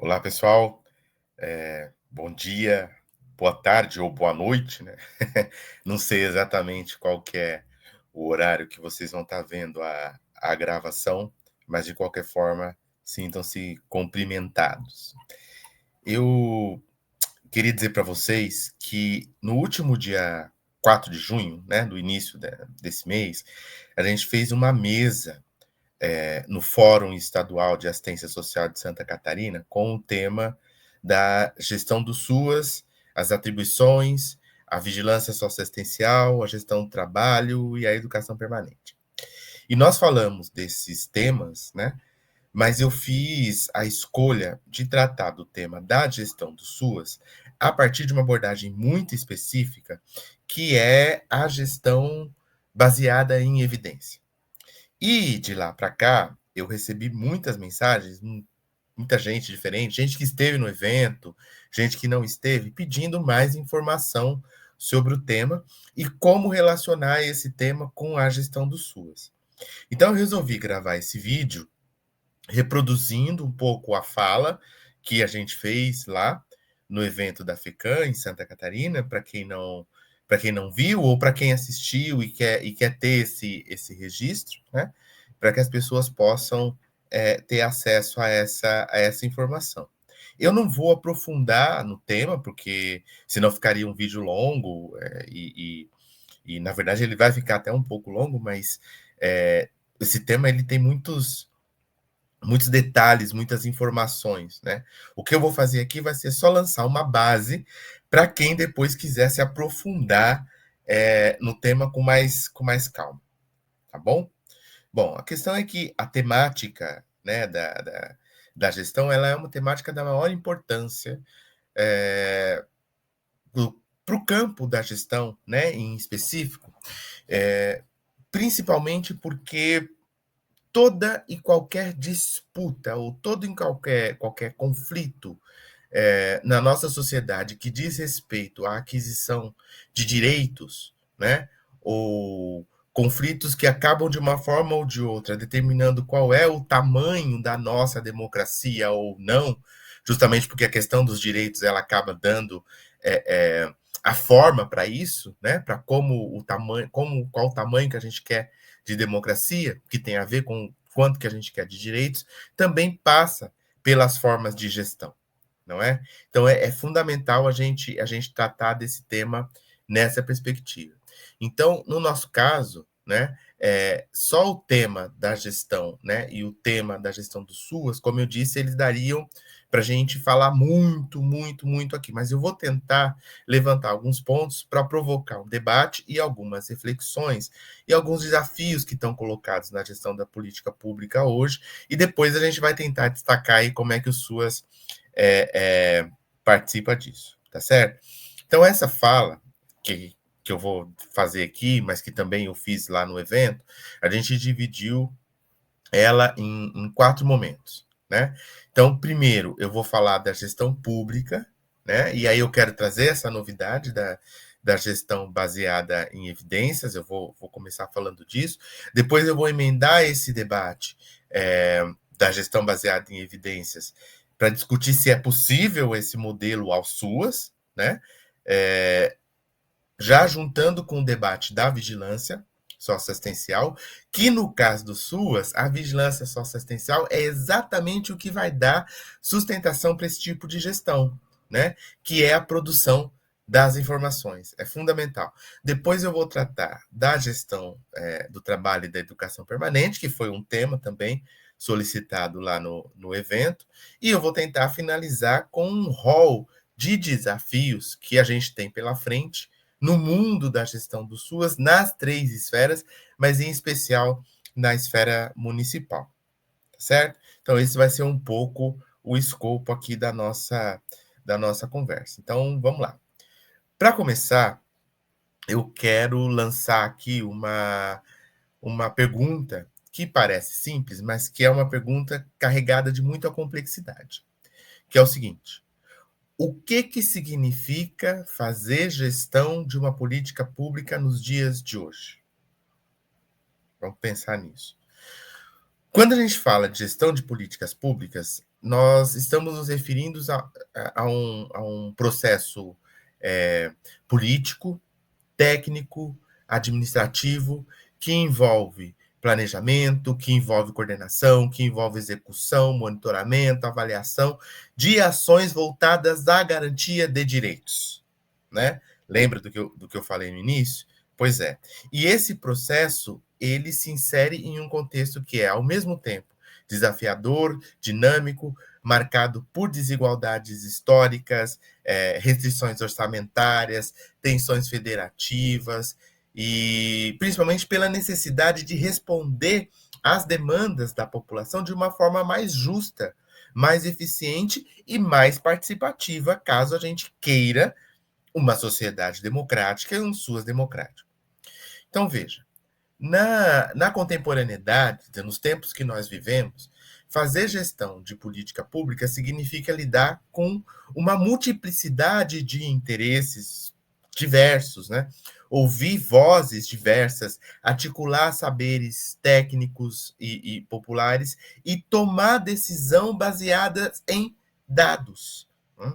Olá, pessoal. Bom dia, boa tarde ou boa noite, né? Não sei exatamente qual que é o horário que vocês vão estar vendo a gravação, mas de qualquer forma, sintam-se cumprimentados. Eu queria dizer para vocês que no último dia 4 de junho, né, do início desse mês, a gente fez uma mesa no Fórum Estadual de Assistência Social de Santa Catarina com o tema da gestão do SUAS, as atribuições, a vigilância socioassistencial, a gestão do trabalho e a educação permanente. E nós falamos desses temas, né? Mas eu fiz a escolha de tratar do tema da gestão do SUAS a partir de uma abordagem muito específica, que é a gestão baseada em evidência. E de lá para cá, eu recebi muitas mensagens, muita gente diferente, gente que esteve no evento, gente que não esteve, pedindo mais informação sobre o tema e como relacionar esse tema com a gestão do SUAS. Então, eu resolvi gravar esse vídeo reproduzindo um pouco a fala que a gente fez lá no evento da FECAM em Santa Catarina, para quem não viu ou para quem assistiu e quer ter esse registro, né? Para que as pessoas possam ter acesso a essa informação. Eu não vou aprofundar no tema, porque senão ficaria um vídeo longo, na verdade ele vai ficar até um pouco longo, mas esse tema ele tem muitos detalhes, muitas informações, né? O que eu vou fazer aqui vai ser só lançar uma base para quem depois quiser se aprofundar no tema com mais calma, tá bom? Bom, a questão é que a temática, né, da gestão, ela é uma temática da maior importância para o campo da gestão, né, em específico, principalmente porque toda e qualquer disputa ou todo e qualquer conflito na nossa sociedade que diz respeito à aquisição de direitos, né, ou conflitos que acabam de uma forma ou de outra determinando qual é o tamanho da nossa democracia ou não, justamente porque a questão dos direitos ela acaba dando a forma para isso, né, para como o tamanho, qual o tamanho que a gente quer de democracia, que tem a ver com quanto que a gente quer de direitos, também passa pelas formas de gestão, não é? Então é fundamental a gente tratar desse tema nessa perspectiva. Então, no nosso caso, né, só o tema da gestão, né, e o tema da gestão do SUAS, como eu disse, eles dariam para a gente falar muito, muito, muito aqui. Mas eu vou tentar levantar alguns pontos para provocar um debate e algumas reflexões e alguns desafios que estão colocados na gestão da política pública hoje. E depois a gente vai tentar destacar aí como é que o SUAS participa disso, tá certo? Então, essa fala que eu vou fazer aqui, mas que também eu fiz lá no evento, a gente dividiu ela em 4 momentos, né? Então, primeiro, eu vou falar da gestão pública, né? E aí eu quero trazer essa novidade da gestão baseada em evidências, eu vou começar falando disso. Depois eu vou emendar esse debate da gestão baseada em evidências para discutir se é possível esse modelo ao SUAS, né? Já juntando com o debate da vigilância socioassistencial, que no caso do SUAS, a vigilância socioassistencial é exatamente o que vai dar sustentação para esse tipo de gestão, né? Que é a produção das informações. É fundamental. Depois eu vou tratar da gestão do trabalho e da educação permanente, que foi um tema também solicitado lá no evento, e eu vou tentar finalizar com um rol de desafios que a gente tem pela frente no mundo da gestão do SUAS, nas 3 esferas, mas em especial na esfera municipal, tá certo? Então, esse vai ser um pouco o escopo aqui da nossa conversa. Então, vamos lá. Para começar, eu quero lançar aqui uma pergunta que parece simples, mas que é uma pergunta carregada de muita complexidade, que é o seguinte: o que significa fazer gestão de uma política pública nos dias de hoje? Vamos pensar nisso. Quando a gente fala de gestão de políticas públicas, nós estamos nos referindo a um processo político, técnico, administrativo, que envolve planejamento, que envolve coordenação, que envolve execução, monitoramento, avaliação de ações voltadas à garantia de direitos, né? Lembra do que eu falei no início? Pois é. E esse processo, ele se insere em um contexto que é, ao mesmo tempo, desafiador, dinâmico, marcado por desigualdades históricas, restrições orçamentárias, tensões federativas e principalmente pela necessidade de responder às demandas da população de uma forma mais justa, mais eficiente e mais participativa, caso a gente queira uma sociedade democrática e um SUAS democrático. Então, veja, na contemporaneidade, nos tempos que nós vivemos, fazer gestão de política pública significa lidar com uma multiplicidade de interesses diversos, né? Ouvir vozes diversas, articular saberes técnicos e populares e tomar decisão baseada em dados, né?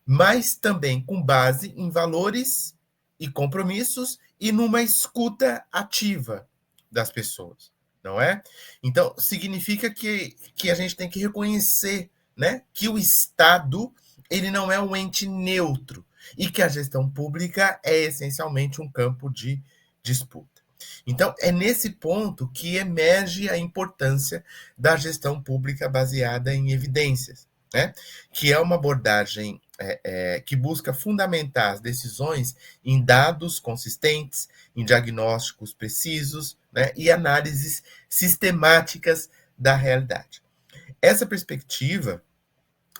Mas também com base em valores e compromissos e numa escuta ativa das pessoas, não é? Então, significa que a gente tem que reconhecer, né, que o Estado ele não é um ente neutro e que a gestão pública é essencialmente um campo de disputa. Então, é nesse ponto que emerge a importância da gestão pública baseada em evidências, né? Que é uma abordagem que busca fundamentar as decisões em dados consistentes, em diagnósticos precisos, né, e análises sistemáticas da realidade. Essa perspectiva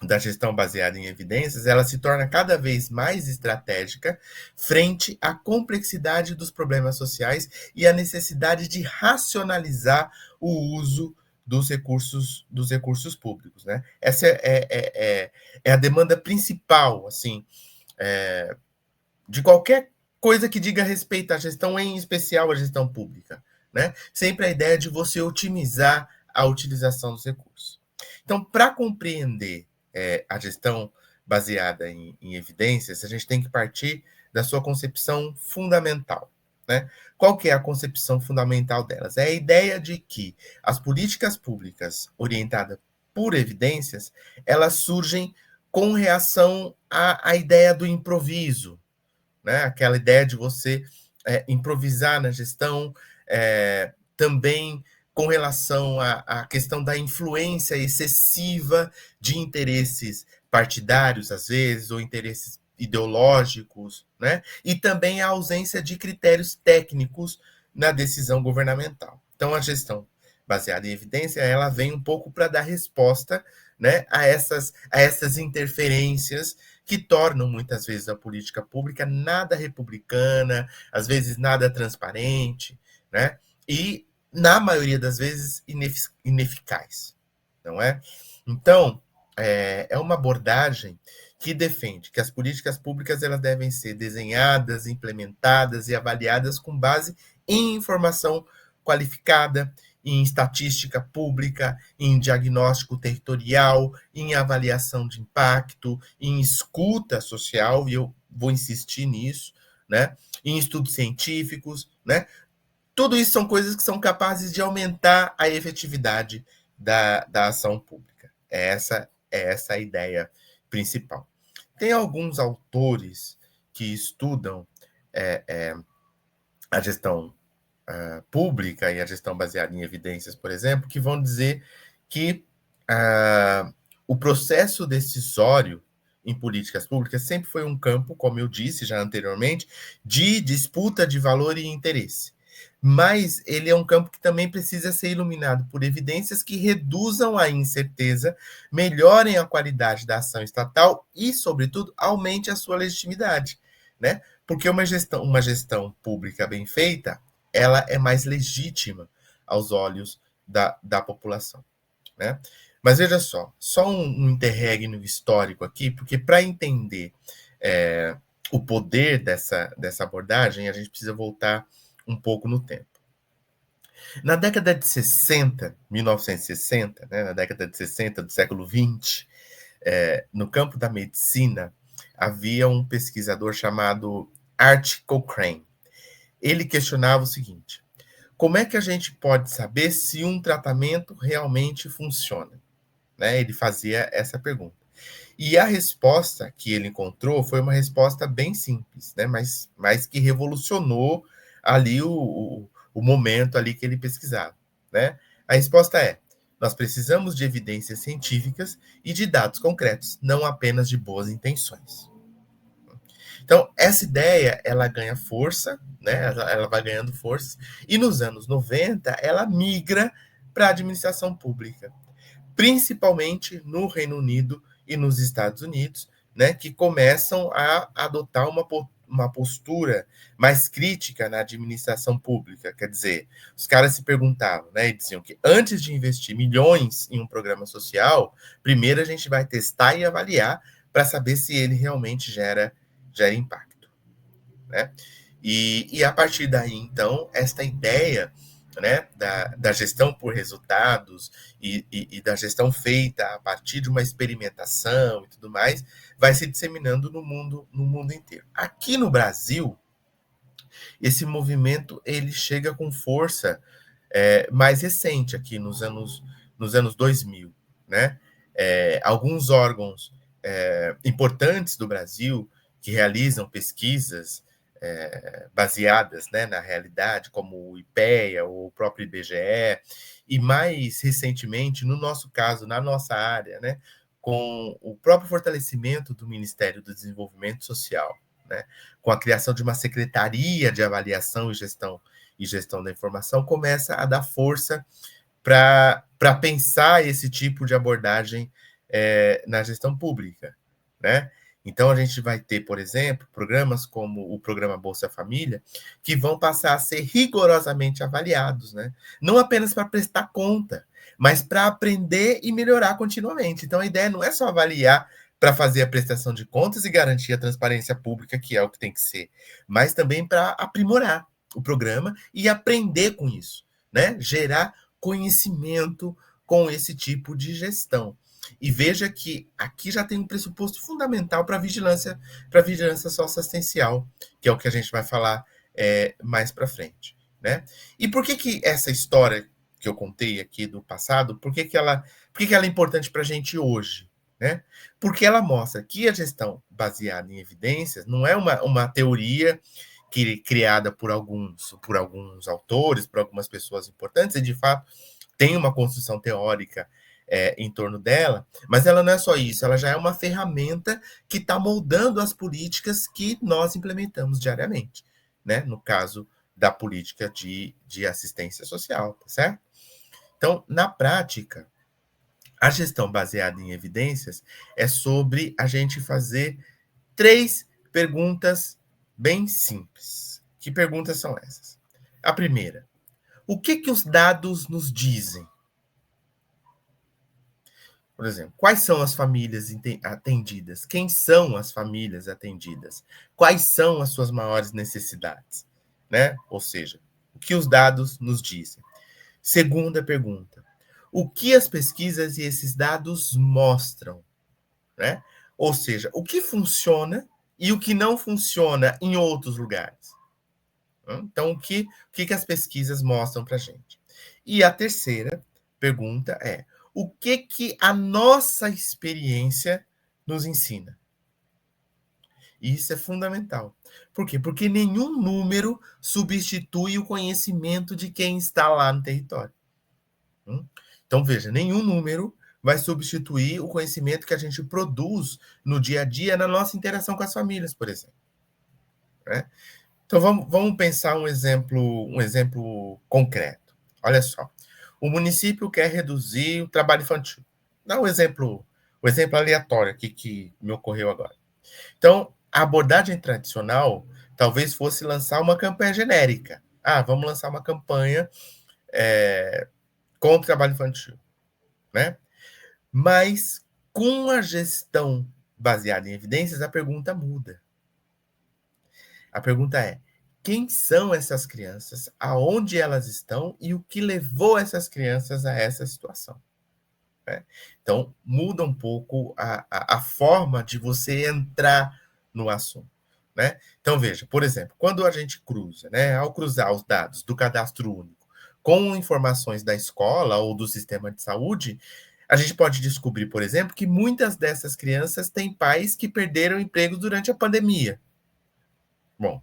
da gestão baseada em evidências, ela se torna cada vez mais estratégica frente à complexidade dos problemas sociais e à necessidade de racionalizar o uso dos recursos públicos, né? Essa é a demanda principal, assim, de qualquer coisa que diga respeito à gestão, em especial à gestão pública, né? Sempre a ideia de você otimizar a utilização dos recursos. Então, para compreender a gestão baseada em evidências, a gente tem que partir da sua concepção fundamental, né? Qual que é a concepção fundamental delas? É a ideia de que as políticas públicas orientadas por evidências, elas surgem com reação à ideia do improviso, né? Aquela ideia de você improvisar na gestão, também com relação à questão da influência excessiva de interesses partidários, às vezes, ou interesses ideológicos, né? E também a ausência de critérios técnicos na decisão governamental. Então, a gestão baseada em evidência, ela vem um pouco para dar resposta, né, a essas interferências que tornam muitas vezes a política pública nada republicana, às vezes nada transparente, né? E na maioria das vezes ineficaz, não é? Então, é uma abordagem que defende que as políticas públicas elas devem ser desenhadas, implementadas e avaliadas com base em informação qualificada, em estatística pública, em diagnóstico territorial, em avaliação de impacto, em escuta social, e eu vou insistir nisso, né? Em estudos científicos, né? Tudo isso são coisas que são capazes de aumentar a efetividade da ação pública. É essa a ideia principal. Tem alguns autores que estudam a gestão pública e a gestão baseada em evidências, por exemplo, que vão dizer que o processo decisório em políticas públicas sempre foi um campo, como eu disse já anteriormente, de disputa de valor e interesse. Mas ele é um campo que também precisa ser iluminado por evidências que reduzam a incerteza, melhorem a qualidade da ação estatal e, sobretudo, aumente a sua legitimidade, né? Porque uma gestão pública bem feita, ela é mais legítima aos olhos da população, né? Mas veja só um interregno histórico aqui, porque para entender o poder dessa abordagem, a gente precisa voltar um pouco no tempo. Na década de 60, 1960, né, na década de 60 do século XX, no campo da medicina, havia um pesquisador chamado Art Cochrane. Ele questionava o seguinte: como é que a gente pode saber se um tratamento realmente funciona? Né? Ele fazia essa pergunta. E a resposta que ele encontrou foi uma resposta bem simples, né? Mas que revolucionou ali o momento ali que ele pesquisava. Né? A resposta é: nós precisamos de evidências científicas e de dados concretos, não apenas de boas intenções. Então, essa ideia, ela ganha força, né? Ela vai ganhando força, e nos anos 90, ela migra para a administração pública, principalmente no Reino Unido e nos Estados Unidos, né, que começam a adotar uma postura mais crítica na administração pública. Quer dizer, os caras se perguntavam, né, e diziam que antes de investir milhões em um programa social, primeiro a gente vai testar e avaliar para saber se ele realmente gera impacto. Né? E a partir daí, então, esta ideia, né, da gestão por resultados e da gestão feita a partir de uma experimentação e tudo mais, vai se disseminando no mundo inteiro. Aqui no Brasil, esse movimento ele chega com força mais recente, aqui nos anos 2000. Né? Alguns órgãos importantes do Brasil que realizam pesquisas baseadas, né, na realidade, como o IPEA, ou o próprio IBGE, e mais recentemente, no nosso caso, na nossa área, né, com o próprio fortalecimento do Ministério do Desenvolvimento Social, né, com a criação de uma secretaria de avaliação e gestão da informação, começa a dar força para pensar esse tipo de abordagem na gestão pública, né? Então, a gente vai ter, por exemplo, programas como o programa Bolsa Família, que vão passar a ser rigorosamente avaliados, né? Não apenas para prestar conta, mas para aprender e melhorar continuamente. Então, a ideia não é só avaliar para fazer a prestação de contas e garantir a transparência pública, que é o que tem que ser, mas também para aprimorar o programa e aprender com isso, né? Gerar conhecimento com esse tipo de gestão. E veja que aqui já tem um pressuposto fundamental para a vigilância socioassistencial, que é o que a gente vai falar mais para frente. Né? E por que essa história que eu contei aqui do passado, por que ela é importante para a gente hoje? Né? Porque ela mostra que a gestão baseada em evidências não é uma teoria criada por alguns autores, por algumas pessoas importantes, e de fato tem uma construção teórica em torno dela, mas ela não é só isso, ela já é uma ferramenta que está moldando as políticas que nós implementamos diariamente, né? No caso da política de assistência social, tá certo? Então, na prática, a gestão baseada em evidências é sobre a gente fazer 3 perguntas bem simples. Que perguntas são essas? A primeira: o que os dados nos dizem? Por exemplo, quais são as famílias atendidas? Quem são as famílias atendidas? Quais são as suas maiores necessidades? Né? Ou seja, o que os dados nos dizem? Segunda pergunta: o que as pesquisas e esses dados mostram? Né? Ou seja, o que funciona e o que não funciona em outros lugares. Então, o que as pesquisas mostram para a gente? E a terceira pergunta é: o que a nossa experiência nos ensina? E isso é fundamental. Por quê? Porque nenhum número substitui o conhecimento de quem está lá no território. Então, veja, nenhum número vai substituir o conhecimento que a gente produz no dia a dia na nossa interação com as famílias, por exemplo. Né? Então, vamos pensar um exemplo concreto. Olha só. O município quer reduzir o trabalho infantil. Dá um exemplo aleatório aqui que me ocorreu agora. Então, a abordagem tradicional talvez fosse lançar uma campanha genérica. Vamos lançar uma campanha contra o trabalho infantil. Né? Mas, com a gestão baseada em evidências, a pergunta muda. A pergunta é: quem são essas crianças, aonde elas estão e o que levou essas crianças a essa situação. Né? Então, muda um pouco a forma de você entrar no assunto. Né? Então, veja, por exemplo, quando a gente cruza, né, ao cruzar os dados do cadastro único com informações da escola ou do sistema de saúde, a gente pode descobrir, por exemplo, que muitas dessas crianças têm pais que perderam emprego durante a pandemia. Bom,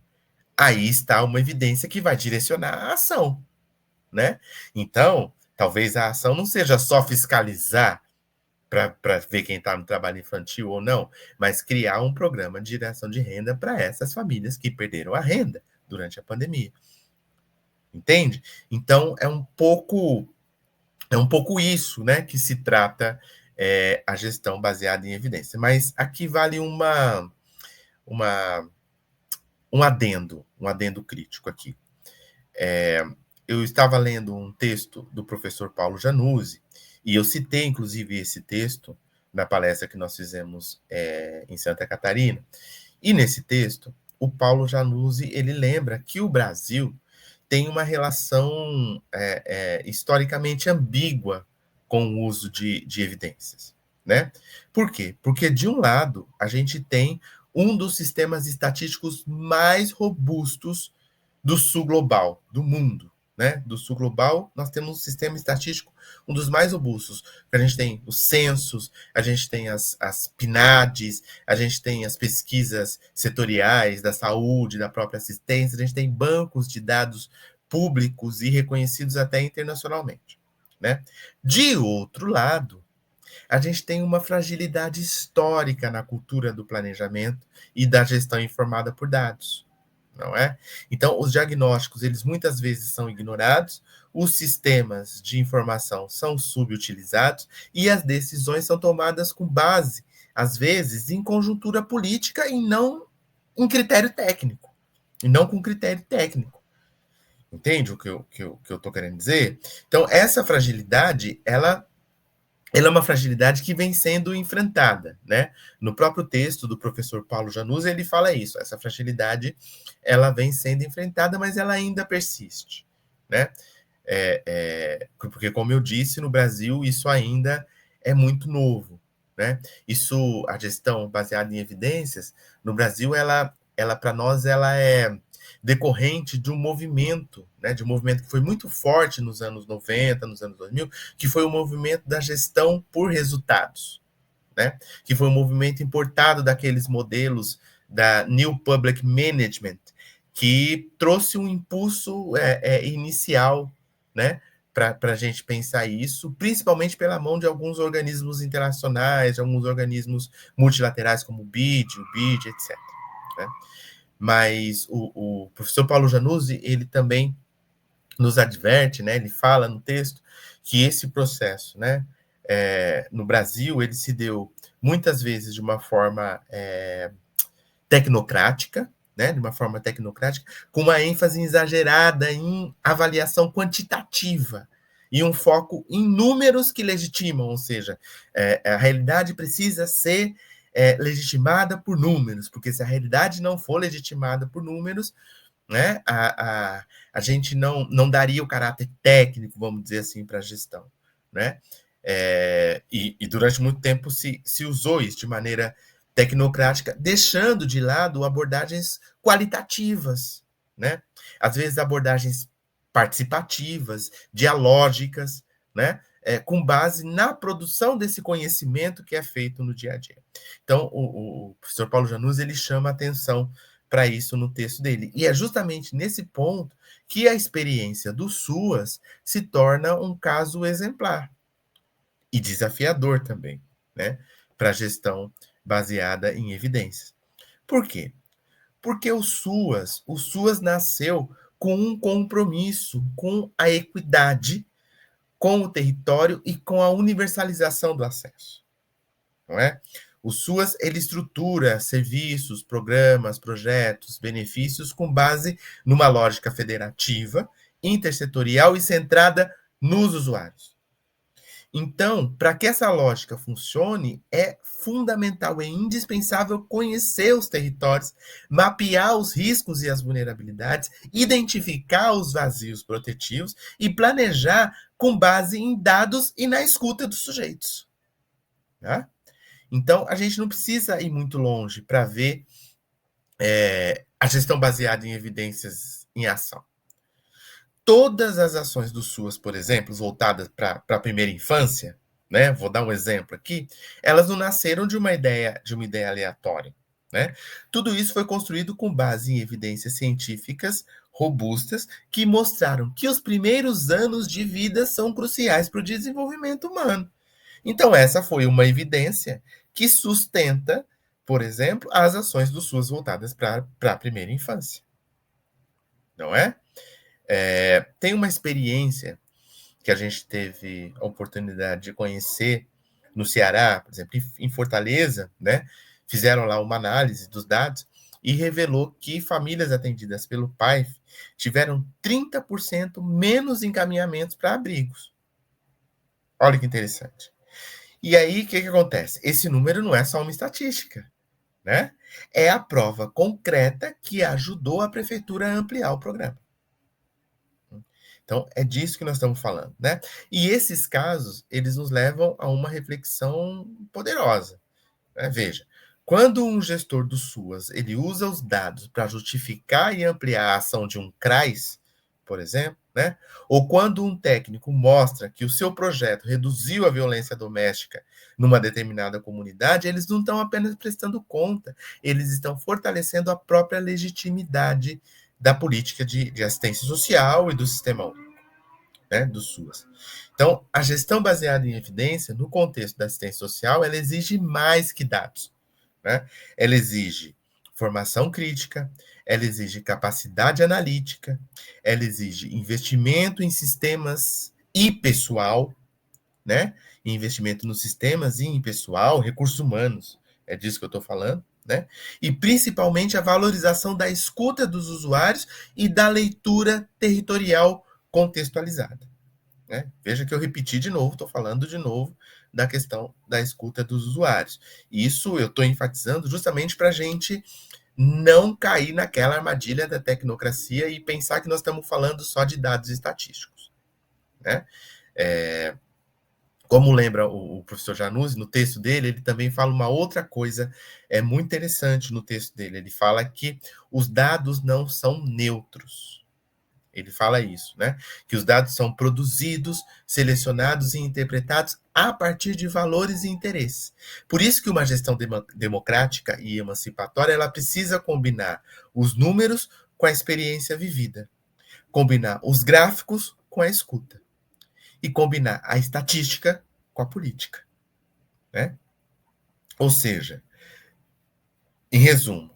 aí está uma evidência que vai direcionar a ação, né? Então, talvez a ação não seja só fiscalizar para ver quem está no trabalho infantil ou não, mas criar um programa de geração de renda para essas famílias que perderam a renda durante a pandemia. Entende? Então, é um pouco isso, né, que se trata a gestão baseada em evidência. Mas aqui vale uma um adendo crítico aqui. Eu estava lendo um texto do professor Paulo Januzzi, e eu citei, inclusive, esse texto na palestra que nós fizemos em Santa Catarina. E nesse texto, o Paulo Januzzi, ele lembra que o Brasil tem uma relação historicamente ambígua com o uso de evidências. Né? Por quê? Porque, de um lado, a gente tem um dos sistemas estatísticos mais robustos do sul global, do mundo. Né? Do sul global, nós temos um sistema estatístico, um dos mais robustos. A gente tem os censos, a gente tem as PNADs, a gente tem as pesquisas setoriais da saúde, da própria assistência, a gente tem bancos de dados públicos e reconhecidos até internacionalmente. Né? De outro lado, a gente tem uma fragilidade histórica na cultura do planejamento e da gestão informada por dados. Não é? Então, os diagnósticos, eles muitas vezes são ignorados, os sistemas de informação são subutilizados e as decisões são tomadas com base, às vezes, em conjuntura política e não em critério técnico, e não com critério técnico. Entende o que eu estou querendo dizer? Então, essa fragilidade, ela é uma fragilidade que vem sendo enfrentada, né? No próprio texto do professor Paulo Januzzi, ele fala isso, essa fragilidade, ela vem sendo enfrentada, mas ela ainda persiste, né? Porque, como eu disse, no Brasil, isso ainda é muito novo, né? Isso, a gestão baseada em evidências, no Brasil, ela para nós, ela é decorrente de um movimento, né, de um movimento que foi muito forte nos anos 90, nos anos 2000, que foi o movimento da gestão por resultados, né, que foi um movimento importado daqueles modelos da New Public Management, que trouxe um impulso inicial, né, para a gente pensar isso, principalmente pela mão de alguns organismos internacionais, de alguns organismos multilaterais, como o BID, etc. Né? Mas o professor Paulo Januzzi, ele também nos adverte, né, ele fala no texto que esse processo, né, no Brasil, ele se deu muitas vezes de uma forma tecnocrática, né, de uma forma tecnocrática, com uma ênfase exagerada em avaliação quantitativa e um foco em números que legitimam, ou seja, a realidade precisa ser legitimada por números, porque se a realidade não for legitimada por números, né, a gente não daria o caráter técnico, vamos dizer assim, para a gestão. Né? E durante muito tempo se usou isso de maneira tecnocrática, deixando de lado abordagens qualitativas, né? Às vezes abordagens participativas, dialógicas, né? Com base na produção desse conhecimento que é feito no dia a dia. Então, o professor Paulo Januzzi, ele chama atenção para isso no texto dele. E é justamente nesse ponto que a experiência do SUAS se torna um caso exemplar e desafiador também, né? Para a gestão baseada em evidências. Por quê? Porque o SUAS nasceu com um compromisso com a equidade, com o território e com a universalização do acesso. Não é? O SUAS, ele estrutura serviços, programas, projetos, benefícios com base numa lógica federativa, intersetorial e centrada nos usuários. Então, para que essa lógica funcione, é fundamental, é indispensável conhecer os territórios, mapear os riscos e as vulnerabilidades, identificar os vazios protetivos e planejar com base em dados e na escuta dos sujeitos. Tá? Então, a gente não precisa ir muito longe para ver a gestão baseada em evidências em ação. Todas as ações do SUAS, por exemplo, voltadas para a primeira infância, né? Vou dar um exemplo aqui, elas não nasceram de uma ideia aleatória, né? Tudo isso foi construído com base em evidências científicas robustas que mostraram que os primeiros anos de vida são cruciais para o desenvolvimento humano. Então, essa foi uma evidência que sustenta, por exemplo, as ações do SUAS voltadas para a primeira infância, não é? Tem uma experiência que a gente teve a oportunidade de conhecer no Ceará, por exemplo, em Fortaleza, né? Fizeram lá uma análise dos dados e revelou que famílias atendidas pelo PAIF tiveram 30% menos encaminhamentos para abrigos. Olha que interessante. E aí, o que acontece? Esse número não é só uma estatística, né? É a prova concreta que ajudou a prefeitura a ampliar o programa. Então, é disso que nós estamos falando, né? E esses casos, eles nos levam a uma reflexão poderosa, né? Veja, quando um gestor do SUAS, ele usa os dados para justificar e ampliar a ação de um CRAS, por exemplo, né? Ou quando um técnico mostra que o seu projeto reduziu a violência doméstica numa determinada comunidade, eles não estão apenas prestando conta, eles estão fortalecendo a própria legitimidade da política de assistência social e do sistema único, né, do SUAS. Então, a gestão baseada em evidência, no contexto da assistência social, ela exige mais que dados, né? Ela exige formação crítica, ela exige capacidade analítica, ela exige investimento em sistemas e pessoal, né? Investimento nos sistemas e em pessoal, recursos humanos, é disso que eu estou falando, né? E principalmente a valorização da escuta dos usuários e da leitura territorial contextualizada, né? Veja que eu repeti de novo, estou falando de novo da questão da escuta dos usuários. Isso eu estou enfatizando justamente para a gente não cair naquela armadilha da tecnocracia e pensar que nós estamos falando só de dados estatísticos, né? Como lembra o professor Januzzi, no texto dele, ele também fala uma outra coisa muito interessante no texto dele. Ele fala que os dados não são neutros. Ele fala isso, né? Que os dados são produzidos, selecionados e interpretados a partir de valores e interesses. Por isso que uma gestão democrática e emancipatória, ela precisa combinar os números com a experiência vivida, combinar os gráficos com a escuta e combinar a estatística com a política, né? Ou seja, em resumo,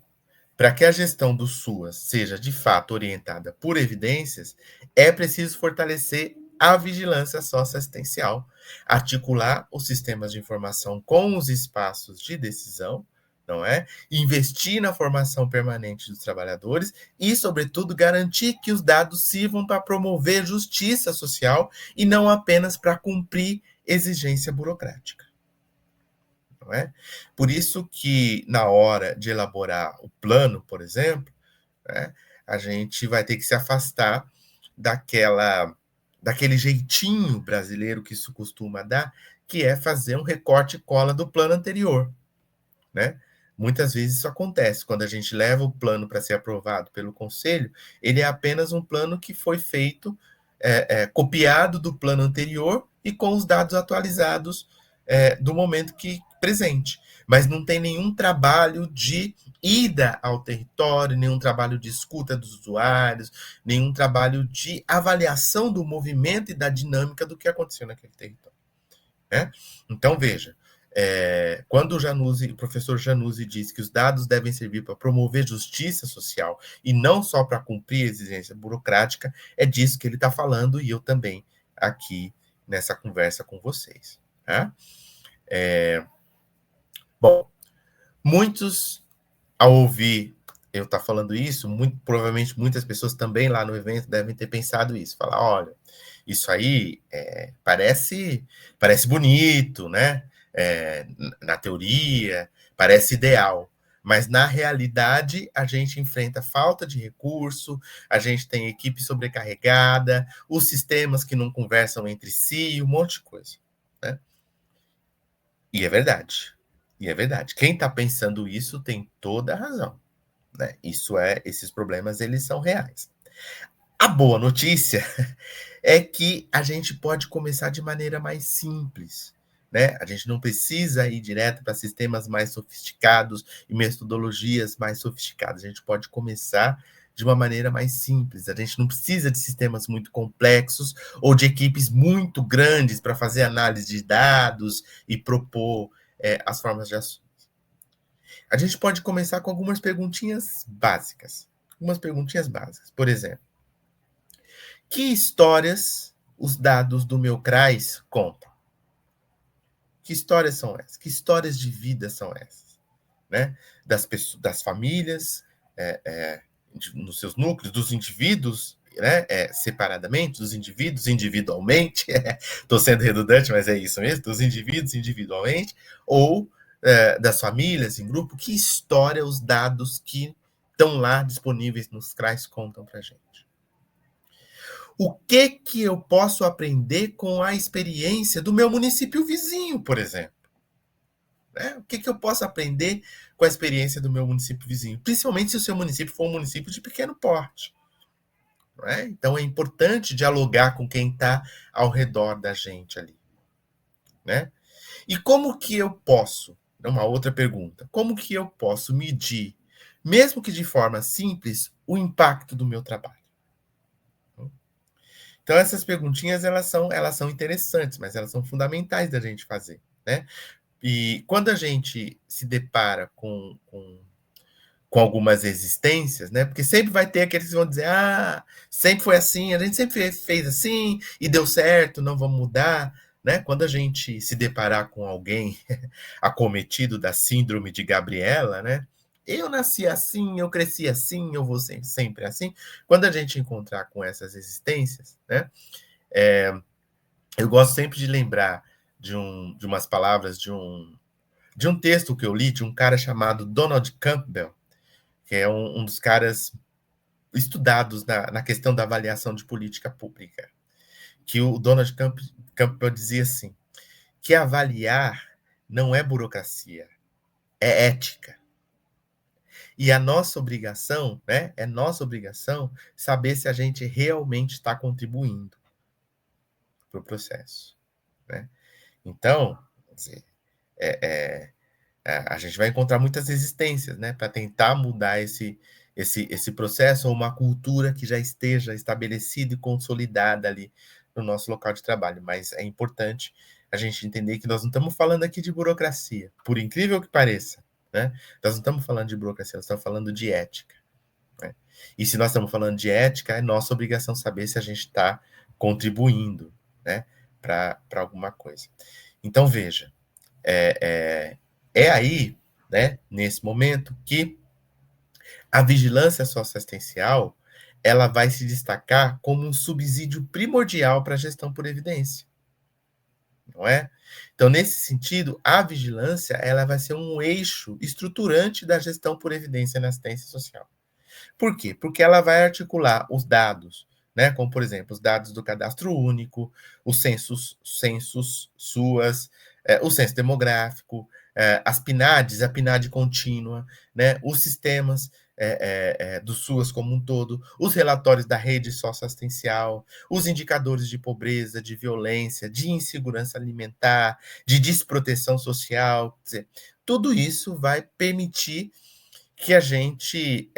para que a gestão do SUAS seja de fato orientada por evidências, é preciso fortalecer a vigilância socioassistencial, articular os sistemas de informação com os espaços de decisão, não é? Investir na formação permanente dos trabalhadores e, sobretudo, garantir que os dados sirvam para promover justiça social e não apenas para cumprir exigência burocrática. Não é? Por isso que, na hora de elaborar o plano, por exemplo, né, a gente vai ter que se afastar daquele jeitinho brasileiro que isso costuma dar, que é fazer um recorte e cola do plano anterior, né? Muitas vezes isso acontece. Quando a gente leva o plano para ser aprovado pelo conselho, ele é apenas um plano que foi feito, copiado do plano anterior e com os dados atualizados do momento presente. Mas não tem nenhum trabalho de ida ao território, nenhum trabalho de escuta dos usuários, nenhum trabalho de avaliação do movimento e da dinâmica do que aconteceu naquele território, né? Então, veja, quando o professor Januzzi diz que os dados devem servir para promover justiça social e não só para cumprir a exigência burocrática, é disso que ele está falando e eu também aqui nessa conversa com vocês. Tá? Bom, muitos, ao ouvir eu estar falando isso, provavelmente muitas pessoas também lá no evento devem ter pensado isso, falar, olha, Isso aí parece bonito, né? Na teoria, parece ideal. Mas na realidade, a gente enfrenta falta de recurso, a gente tem equipe sobrecarregada, os sistemas que não conversam entre si, um monte de coisa. Né? E é verdade. E é verdade. Quem está pensando isso tem toda a razão. Né? Esses problemas eles são reais. A boa notícia é que a gente pode começar de maneira mais simples. Né? A gente não precisa ir direto para sistemas mais sofisticados e metodologias mais sofisticadas. A gente pode começar de uma maneira mais simples. A gente não precisa de sistemas muito complexos ou de equipes muito grandes para fazer análise de dados e propor as formas de ação. A gente pode começar com algumas perguntinhas básicas. Algumas perguntinhas básicas. Por exemplo, que histórias os dados do meu CRAS contam? Que histórias são essas? Que histórias de vida são essas? Né? Das famílias, nos seus núcleos, dos indivíduos, né? Separadamente, dos indivíduos individualmente. Estou sendo redundante, mas é isso mesmo, dos indivíduos individualmente, ou das famílias em grupo. Que história os dados que estão lá disponíveis nos CRAs contam para a gente? O que eu posso aprender com a experiência do meu município vizinho, por exemplo? Né? O que eu posso aprender com a experiência do meu município vizinho? Principalmente se o seu município for um município de pequeno porte. Né? Então é importante dialogar com quem está ao redor da gente ali. Né? E como que eu posso, uma outra pergunta, como que eu posso medir, mesmo que de forma simples, o impacto do meu trabalho? Então, essas perguntinhas, elas são interessantes, mas elas são fundamentais da gente fazer, né? E quando a gente se depara com algumas resistências, né? Porque sempre vai ter aqueles que vão dizer, sempre foi assim, a gente sempre fez assim e deu certo, não vamos mudar, né? Quando a gente se deparar com alguém acometido da síndrome de Gabriela, né? Eu nasci assim, eu cresci assim, eu vou sempre assim. Quando a gente encontrar com essas resistências, né? Eu gosto sempre de lembrar de umas palavras de um texto que eu li de um cara chamado Donald Campbell, que é um dos caras estudados na questão da avaliação de política pública. Que o Donald Campbell dizia assim, que avaliar não é burocracia, é ética. E a nossa obrigação, né, é nossa obrigação saber se a gente realmente está contribuindo para o processo. Né? Então, a gente vai encontrar muitas resistências, né, para tentar mudar esse processo ou uma cultura que já esteja estabelecida e consolidada ali no nosso local de trabalho. Mas é importante a gente entender que nós não estamos falando aqui de burocracia, por incrível que pareça, né? Nós não estamos falando de burocracia, nós estamos falando de ética. Né? E se nós estamos falando de ética, é nossa obrigação saber se a gente está contribuindo, né, para alguma coisa. Então, veja, é aí, né, nesse momento, que a vigilância socioassistencial ela vai se destacar como um subsídio primordial para a gestão por evidência, não é? Então, nesse sentido, a vigilância ela vai ser um eixo estruturante da gestão por evidência na assistência social. Por quê? Porque ela vai articular os dados, né, como, por exemplo, os dados do cadastro único, os censos SUAS, o censo demográfico, as PNADs, a PNAD contínua, né, os sistemas do SUAS como um todo, os relatórios da rede socioassistencial, os indicadores de pobreza, de violência, de insegurança alimentar, de desproteção social, quer dizer, tudo isso vai permitir que a gente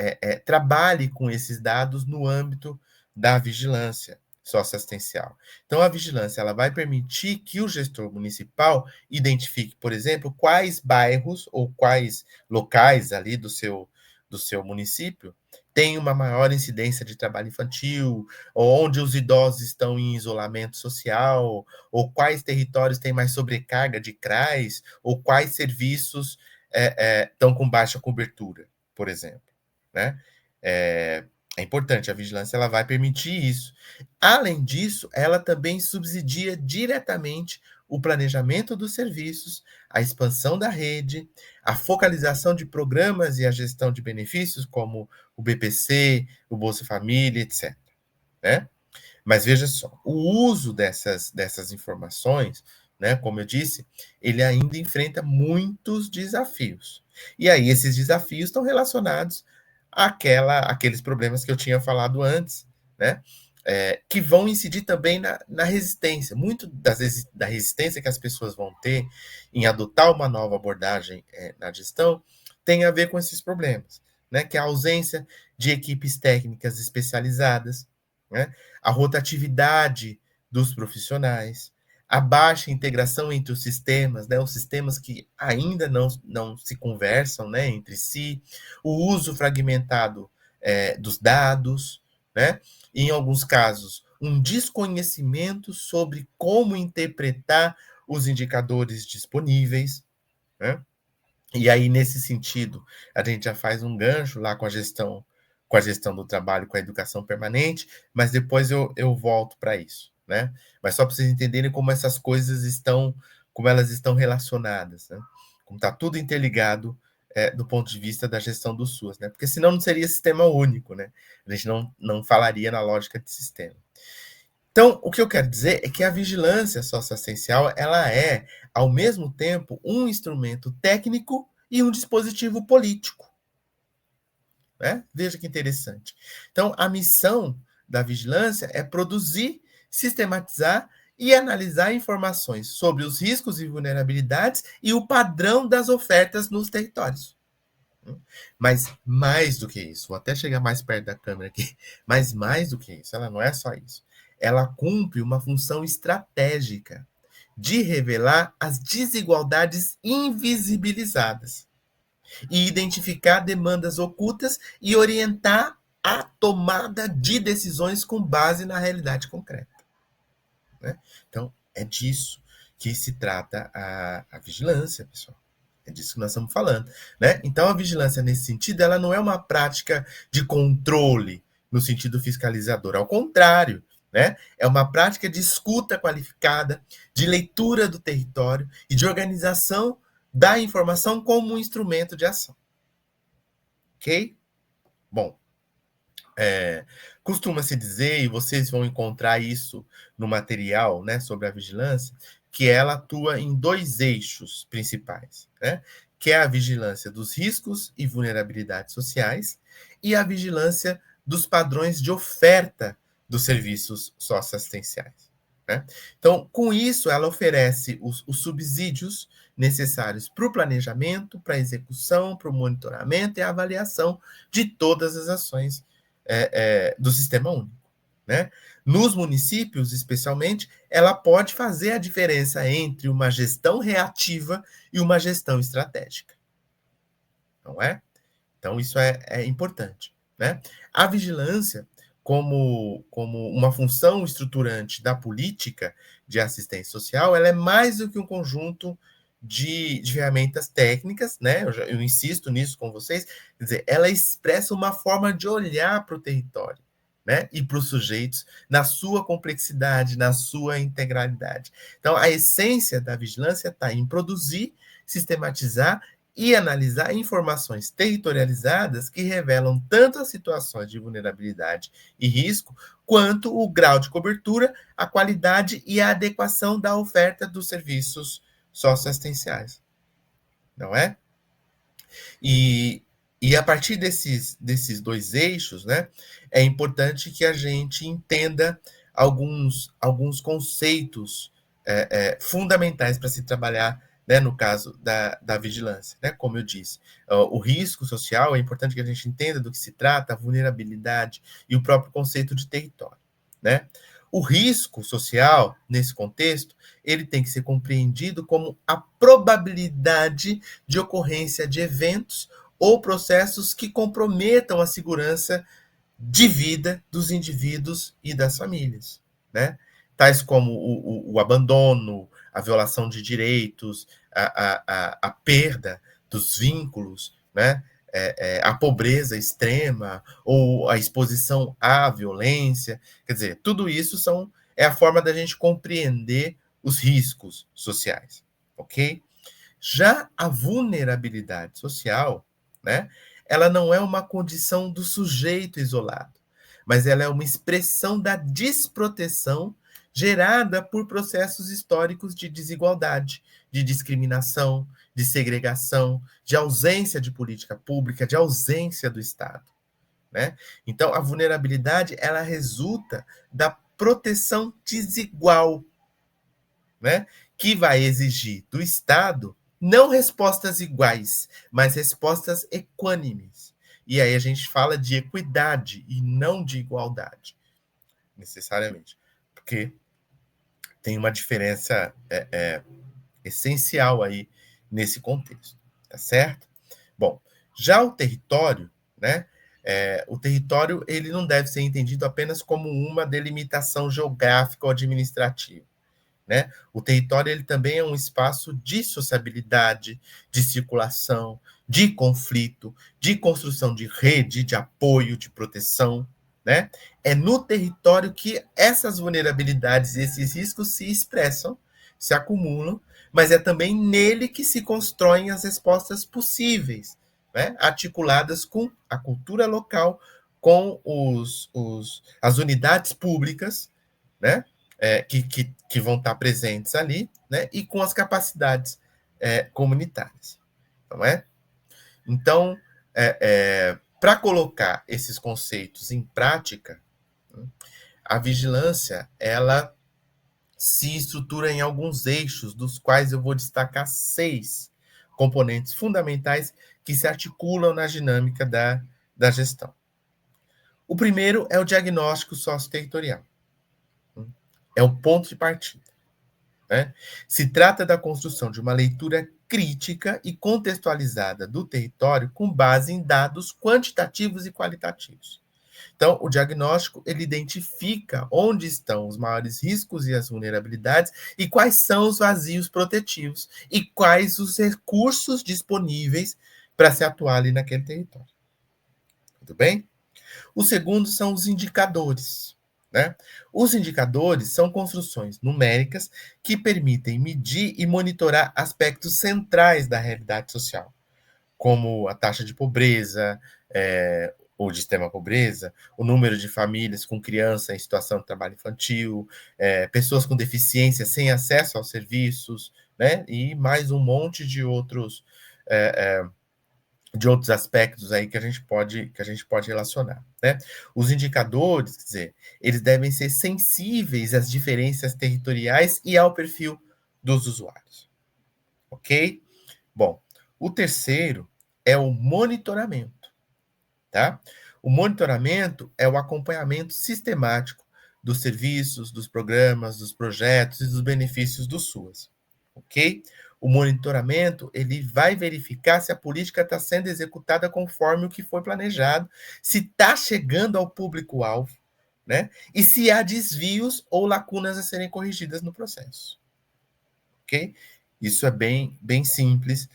trabalhe com esses dados no âmbito da vigilância socioassistencial. Então, a vigilância ela vai permitir que o gestor municipal identifique, por exemplo, quais bairros ou quais locais ali do seu município têm uma maior incidência de trabalho infantil, ou onde os idosos estão em isolamento social, ou quais territórios têm mais sobrecarga de CRAs, ou quais serviços estão com baixa cobertura, por exemplo. Né? É importante, a vigilância ela vai permitir isso. Além disso, ela também subsidia diretamente o planejamento dos serviços, a expansão da rede, a focalização de programas e a gestão de benefícios, como o BPC, o Bolsa Família, etc. Né? Mas veja só, o uso dessas informações, né, como eu disse, ele ainda enfrenta muitos desafios. E aí esses desafios estão relacionados àqueles problemas que eu tinha falado antes, né, que vão incidir também na resistência. Muito da resistência que as pessoas vão ter em adotar uma nova abordagem na gestão tem a ver com esses problemas, né, que é a ausência de equipes técnicas especializadas, né, a rotatividade dos profissionais, a baixa integração entre os sistemas que ainda não se conversam, né, entre si, o uso fragmentado dos dados, né, e, em alguns casos, um desconhecimento sobre como interpretar os indicadores disponíveis, né? E aí, nesse sentido, a gente já faz um gancho lá com a gestão do trabalho, com a educação permanente, mas depois eu volto para isso, né? Mas só para vocês entenderem como essas coisas estão, como elas estão relacionadas, né? Como está tudo interligado do ponto de vista da gestão do SUS, né? Porque senão não seria sistema único, né? A gente não falaria na lógica de sistema. Então, o que eu quero dizer é que a vigilância socioassistencial, ela é, ao mesmo tempo, um instrumento técnico e um dispositivo político, né? Veja que interessante. Então, a missão da vigilância é produzir, sistematizar e analisar informações sobre os riscos e vulnerabilidades e o padrão das ofertas nos territórios. Mas mais do que isso, vou até chegar mais perto da câmera aqui, mas mais do que isso, ela não é só isso. Ela cumpre uma função estratégica de revelar as desigualdades invisibilizadas e identificar demandas ocultas e orientar a tomada de decisões com base na realidade concreta. Né? Então, é disso que se trata a vigilância, pessoal. É disso que nós estamos falando, né? Então, a vigilância, nesse sentido, ela não é uma prática de controle no sentido fiscalizador. Ao contrário, né? É uma prática de escuta qualificada, de leitura do território e de organização da informação como um instrumento de ação. Ok? Bom, costuma-se dizer, e vocês vão encontrar isso no material, né, sobre a vigilância, que ela atua em dois eixos principais, né, que é a vigilância dos riscos e vulnerabilidades sociais e a vigilância dos padrões de oferta dos serviços socioassistenciais. Né? Então, com isso, ela oferece os subsídios necessários para o planejamento, para a execução, para o monitoramento e a avaliação de todas as ações do sistema único. Né? Nos municípios, especialmente, ela pode fazer a diferença entre uma gestão reativa e uma gestão estratégica. Não é? Então, isso é importante. Né? A vigilância, como uma função estruturante da política de assistência social, ela é mais do que um conjunto de ferramentas técnicas, né? Eu insisto nisso com vocês, quer dizer, ela expressa uma forma de olhar para o território, né? E para os sujeitos na sua complexidade, na sua integralidade. Então, a essência da vigilância está em produzir, sistematizar e analisar informações territorializadas que revelam tanto as situações de vulnerabilidade e risco, quanto o grau de cobertura, a qualidade e a adequação da oferta dos serviços socioassistenciais. Não é? E a partir desses dois eixos, né, é importante que a gente entenda alguns conceitos fundamentais para se trabalhar, né, no caso da vigilância. Né, como eu disse, o risco social, é importante que a gente entenda do que se trata, a vulnerabilidade e o próprio conceito de território. Né? O risco social, nesse contexto, ele tem que ser compreendido como a probabilidade de ocorrência de eventos ou processos que comprometam a segurança de vida dos indivíduos e das famílias, né? Tais como o abandono, a violação de direitos, a perda dos vínculos, né? a pobreza extrema ou a exposição à violência. Quer dizer, tudo isso é a forma da gente compreender os riscos sociais, ok? Já a vulnerabilidade social, né, ela não é uma condição do sujeito isolado, mas ela é uma expressão da desproteção gerada por processos históricos de desigualdade, de discriminação, de segregação, de ausência de política pública, de ausência do Estado, né? Então, a vulnerabilidade ela resulta da proteção desigual, né, que vai exigir do Estado não respostas iguais, mas respostas equânimes. E aí a gente fala de equidade e não de igualdade, necessariamente, porque tem uma diferença essencial aí nesse contexto, tá certo? Bom, já o território, né? O território ele não deve ser entendido apenas como uma delimitação geográfica ou administrativa, né? O território ele também é um espaço de sociabilidade, de circulação, de conflito, de construção de rede, de apoio, de proteção, né? É no território que essas vulnerabilidades e esses riscos se expressam, se acumulam, mas é também nele que se constroem as respostas possíveis, né? Articuladas com a cultura local, com as unidades públicas, né? Que vão estar presentes ali, né? E com as capacidades comunitárias, não é? Então, para colocar esses conceitos em prática, a vigilância ela se estrutura em alguns eixos, dos quais eu vou destacar 6 componentes fundamentais que se articulam na dinâmica da gestão. O primeiro é o diagnóstico socioterritorial. É o ponto de partida, né? Se trata da construção de uma leitura crítica e contextualizada do território com base em dados quantitativos e qualitativos. Então, o diagnóstico ele identifica onde estão os maiores riscos e as vulnerabilidades e quais são os vazios protetivos e quais os recursos disponíveis para se atuar ali naquele território. Tudo bem? O segundo são os indicadores, né? Os indicadores são construções numéricas que permitem medir e monitorar aspectos centrais da realidade social, como a taxa de pobreza, ou de extrema pobreza, o número de famílias com criança em situação de trabalho infantil, pessoas com deficiência sem acesso aos serviços, né? E mais um monte de outros aspectos aí que a gente pode relacionar, né? Os indicadores, quer dizer, eles devem ser sensíveis às diferenças territoriais e ao perfil dos usuários, ok? Bom, o terceiro é o monitoramento, tá? O monitoramento é o acompanhamento sistemático dos serviços, dos programas, dos projetos e dos benefícios do SUAS, ok? O monitoramento ele vai verificar se a política está sendo executada conforme o que foi planejado, se está chegando ao público-alvo, né? E se há desvios ou lacunas a serem corrigidas no processo, ok? Isso é bem simples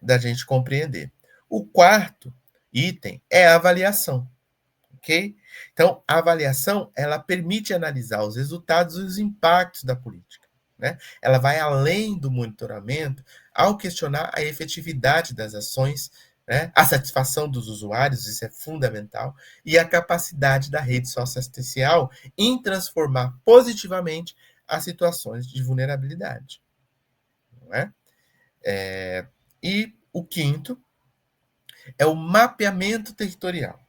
da gente compreender. O quarto item é a avaliação, ok? Então, a avaliação ela permite analisar os resultados e os impactos da política, né? Ela vai além do monitoramento ao questionar a efetividade das ações, né? A satisfação dos usuários, isso é fundamental, e a capacidade da rede socioassistencial em transformar positivamente as situações de vulnerabilidade, não é? E o quinto é o mapeamento territorial.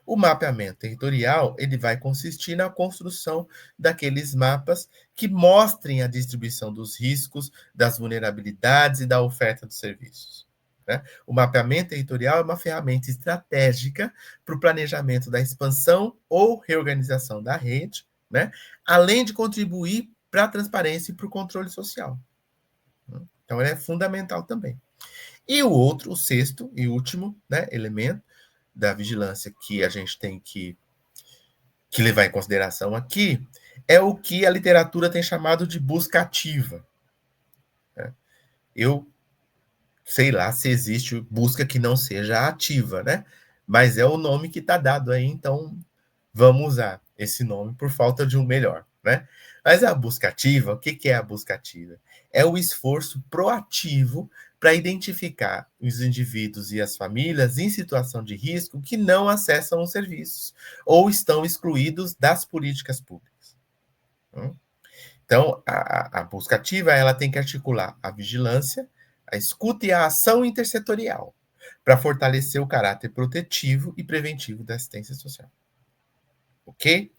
O mapeamento territorial ele vai consistir na construção daqueles mapas que mostrem a distribuição dos riscos, das vulnerabilidades e da oferta de serviços, né? O mapeamento territorial é uma ferramenta estratégica para o planejamento da expansão ou reorganização da rede, né? Além de contribuir para a transparência e para o controle social. Então, ele é fundamental também. E o outro, o sexto e último, né, elemento da vigilância que a gente tem que levar em consideração aqui é o que a literatura tem chamado de busca ativa, né? Eu sei lá se existe busca que não seja ativa, né? Mas é o nome que está dado aí, então vamos usar esse nome por falta de um melhor, né? Mas a busca ativa, o que é a busca ativa? É o esforço proativo para identificar os indivíduos e as famílias em situação de risco que não acessam os serviços ou estão excluídos das políticas públicas. Então, a busca ativa ela tem que articular a vigilância, a escuta e a ação intersetorial para fortalecer o caráter protetivo e preventivo da assistência social. Ok?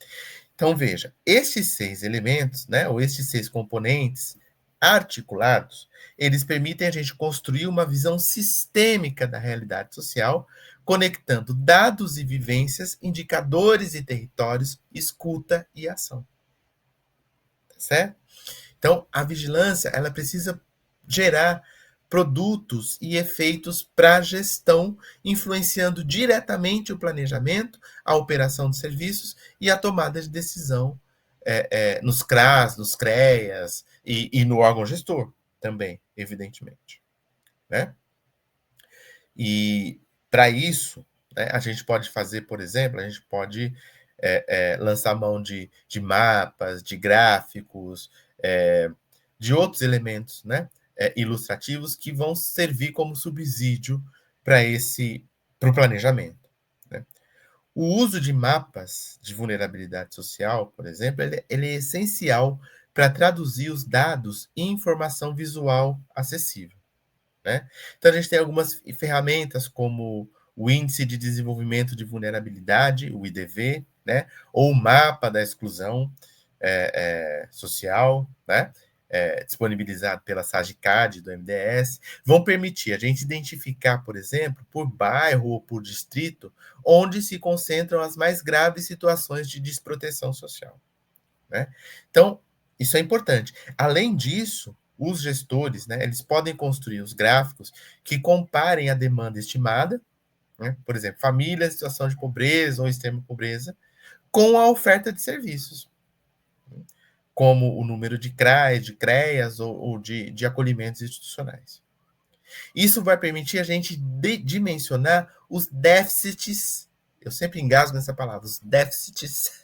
Então, veja, esses 6 elementos, né, ou esses 6 componentes articulados, eles permitem a gente construir uma visão sistêmica da realidade social, conectando dados e vivências, indicadores e territórios, escuta e ação. Tá certo? Então, a vigilância, ela precisa gerar produtos e efeitos para a gestão, influenciando diretamente o planejamento, a operação de serviços e a tomada de decisão nos CRAS, nos CREAS e no órgão gestor também, evidentemente. Né? E para isso, né, a gente pode fazer, por exemplo, a gente pode lançar mão de mapas, de gráficos, de outros elementos, né, ilustrativos que vão servir como subsídio para o planejamento. Né? O uso de mapas de vulnerabilidade social, por exemplo, ele é essencial para traduzir os dados em informação visual acessível. Né? Então, a gente tem algumas ferramentas como o Índice de Desenvolvimento de Vulnerabilidade, o IDV, né? Ou o Mapa da Exclusão Social, né? Disponibilizado pela SAGICAD do MDS, vão permitir a gente identificar, por exemplo, por bairro ou por distrito, onde se concentram as mais graves situações de desproteção social. Né? Então, isso é importante. Além disso, os gestores, né, eles podem construir os gráficos que comparem a demanda estimada, né, por exemplo, família em situação de pobreza ou extrema pobreza, com a oferta de serviços, como o número de CRAs, de CREAs ou de acolhimentos institucionais. Isso vai permitir a gente dimensionar os déficits, eu sempre engasgo nessa palavra, os déficits,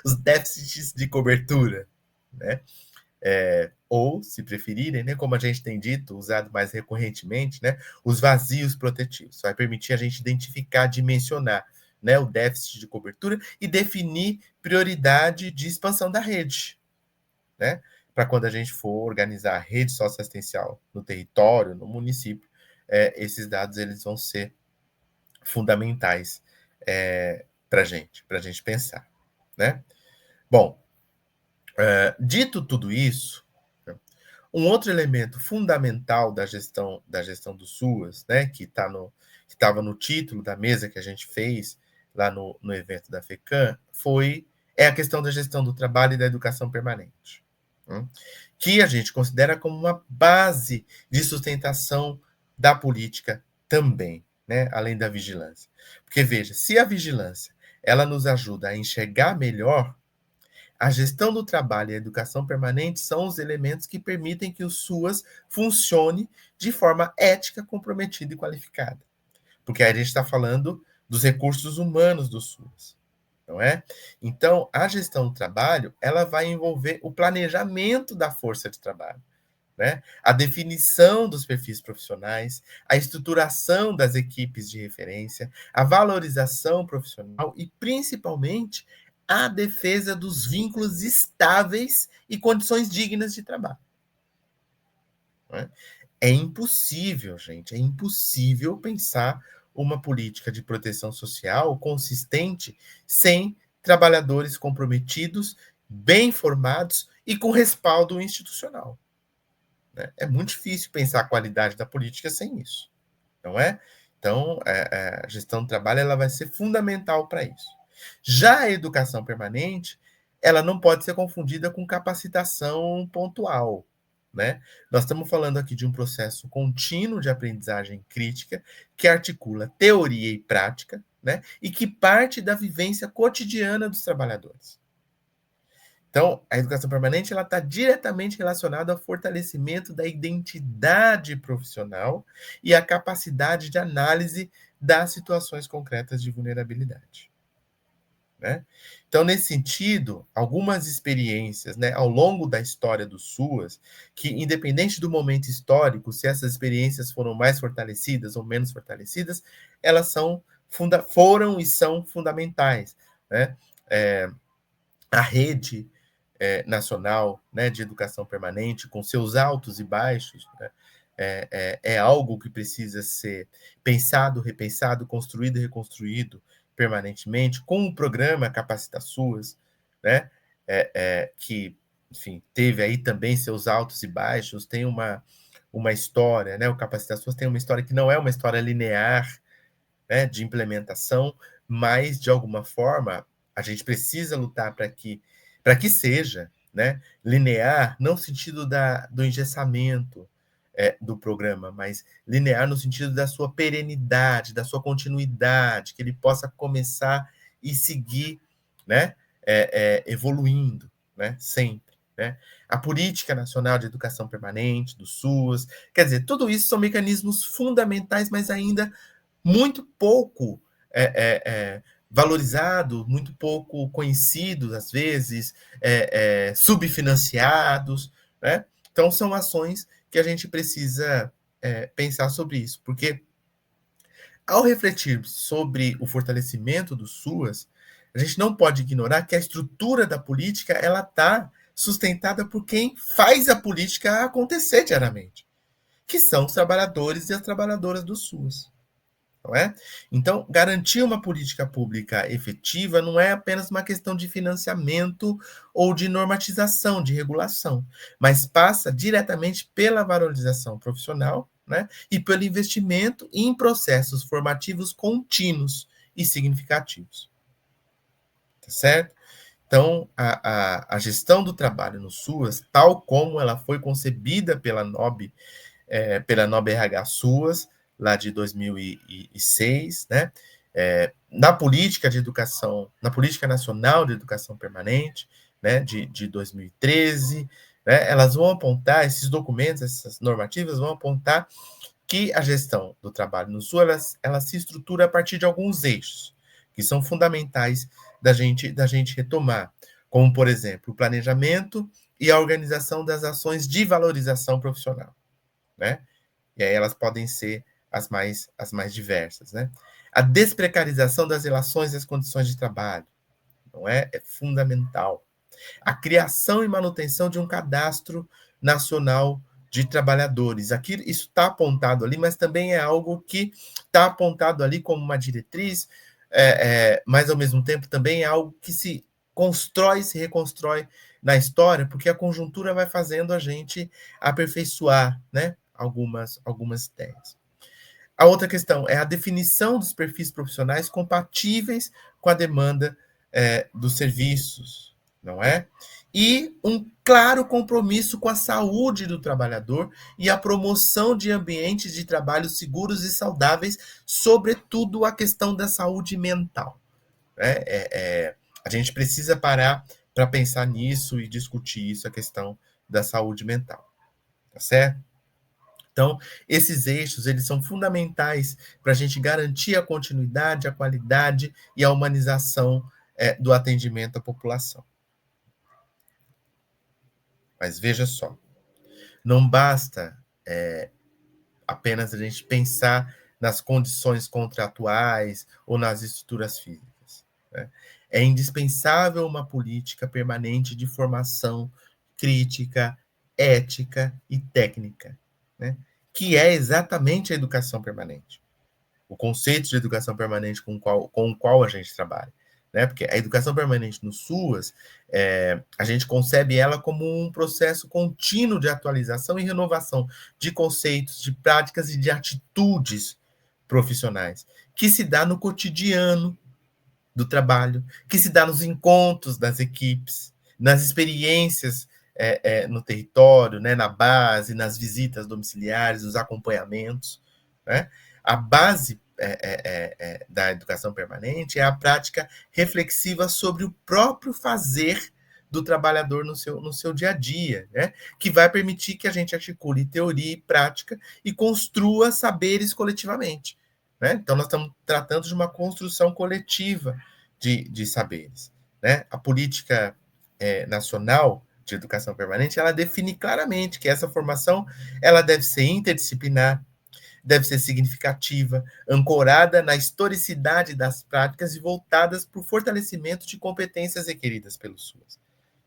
os déficits de cobertura, né? Ou, se preferirem, né, como a gente tem dito, usado mais recorrentemente, né, os vazios protetivos. Vai permitir a gente identificar, dimensionar, né, o déficit de cobertura e definir prioridade de expansão da rede, né, para quando a gente for organizar a rede socioassistencial no território, no município, esses dados eles vão ser fundamentais para a gente pensar, né? Bom, dito tudo isso, um outro elemento fundamental da gestão do SUAS, né, que estava no título da mesa que a gente fez lá no evento da FECAM, é a questão da gestão do trabalho e da educação permanente, que a gente considera como uma base de sustentação da política também, né, além da vigilância. Porque, veja, se a vigilância ela nos ajuda a enxergar melhor, a gestão do trabalho e a educação permanente são os elementos que permitem que o SUAS funcione de forma ética, comprometida e qualificada. Porque aí a gente está falando dos recursos humanos do SUAS, não é? Então, a gestão do trabalho, ela vai envolver o planejamento da força de trabalho, né? A definição dos perfis profissionais, a estruturação das equipes de referência, a valorização profissional e, principalmente, a defesa dos vínculos estáveis e condições dignas de trabalho. Né? É impossível, gente, é impossível pensar uma política de proteção social consistente sem trabalhadores comprometidos, bem formados e com respaldo institucional. Né? É muito difícil pensar a qualidade da política sem isso, não é? Então, a gestão do trabalho ela vai ser fundamental para isso. Já a educação permanente, ela não pode ser confundida com capacitação pontual. Né? Nós estamos falando aqui de um processo contínuo de aprendizagem crítica que articula teoria e prática, né? E que parte da vivência cotidiana dos trabalhadores. Então, a educação permanente ela está diretamente relacionada ao fortalecimento da identidade profissional e à capacidade de análise das situações concretas de vulnerabilidade. Né? Então, nesse sentido, algumas experiências, né, ao longo da história do SUAS, que independente do momento histórico, se essas experiências foram mais fortalecidas ou menos fortalecidas, elas foram e são fundamentais. Né? É, a rede nacional, né, de educação permanente, com seus altos e baixos, né, é algo que precisa ser pensado, repensado, construído e reconstruído permanentemente, com o programa Capacita SUAS, né, que, enfim, teve aí também seus altos e baixos, tem uma história, né, o Capacita SUAS tem uma história que não é uma história linear, né, de implementação, mas, de alguma forma, a gente precisa lutar para que seja, né, linear, não no sentido do engessamento do programa, mas linear no sentido da sua perenidade, da sua continuidade, que ele possa começar e seguir, né, evoluindo, né, sempre. Né? A Política Nacional de Educação Permanente, do SUAS, quer dizer, tudo isso são mecanismos fundamentais, mas ainda muito pouco valorizados, muito pouco conhecidos, às vezes, subfinanciados. Né? Então, são ações que a gente precisa pensar sobre isso, porque ao refletir sobre o fortalecimento do SUAS, a gente não pode ignorar que a estrutura da política ela está sustentada por quem faz a política acontecer diariamente, que são os trabalhadores e as trabalhadoras do SUAS. Não é? Então, garantir uma política pública efetiva não é apenas uma questão de financiamento ou de normatização, de regulação, mas passa diretamente pela valorização profissional, né, e pelo investimento em processos formativos contínuos e significativos. Tá certo? Então, a gestão do trabalho no SUAS, tal como ela foi concebida pela NOB RH SUAS, lá de 2006, né? Na política de educação, na política nacional de educação permanente, né, de 2013, né, elas vão apontar, esses documentos, essas normativas vão apontar que a gestão do trabalho no Sul, ela se estrutura a partir de alguns eixos, que são fundamentais da gente retomar, como, por exemplo, o planejamento e a organização das ações de valorização profissional, né? E aí elas podem ser as mais diversas, né? A desprecarização das relações e as condições de trabalho, não é? É fundamental. A criação e manutenção de um cadastro nacional de trabalhadores. Aqui isso está apontado ali, mas também é algo que está apontado ali como uma diretriz, mas ao mesmo tempo também é algo que se constrói, se reconstrói na história, porque a conjuntura vai fazendo a gente aperfeiçoar, né, algumas ideias. A outra questão é a definição dos perfis profissionais compatíveis com a demanda dos serviços, não é? E um claro compromisso com a saúde do trabalhador e a promoção de ambientes de trabalho seguros e saudáveis, sobretudo a questão da saúde mental. Né? A gente precisa parar para pensar nisso e discutir isso, a questão da saúde mental, tá certo? Então, esses eixos, eles são fundamentais para a gente garantir a continuidade, a qualidade e a humanização do atendimento à população. Mas veja só, não basta apenas a gente pensar nas condições contratuais ou nas estruturas físicas. Né? É indispensável uma política permanente de formação crítica, ética e técnica, né? Que é exatamente a educação permanente. O conceito de educação permanente com o qual a gente trabalha. Né? Porque a educação permanente no SUAS, a gente concebe ela como um processo contínuo de atualização e renovação de conceitos, de práticas e de atitudes profissionais, que se dá no cotidiano do trabalho, que se dá nos encontros das equipes, nas experiências no território, né, na base, nas visitas domiciliares, nos acompanhamentos. Né? A base da educação permanente é a prática reflexiva sobre o próprio fazer do trabalhador no seu dia a dia, né? Que vai permitir que a gente articule teoria e prática e construa saberes coletivamente, né? Então, nós estamos tratando de uma construção coletiva de saberes, né? A política nacional de educação permanente, ela define claramente que essa formação ela deve ser interdisciplinar, deve ser significativa, ancorada na historicidade das práticas e voltadas para o fortalecimento de competências requeridas pelos SUAS.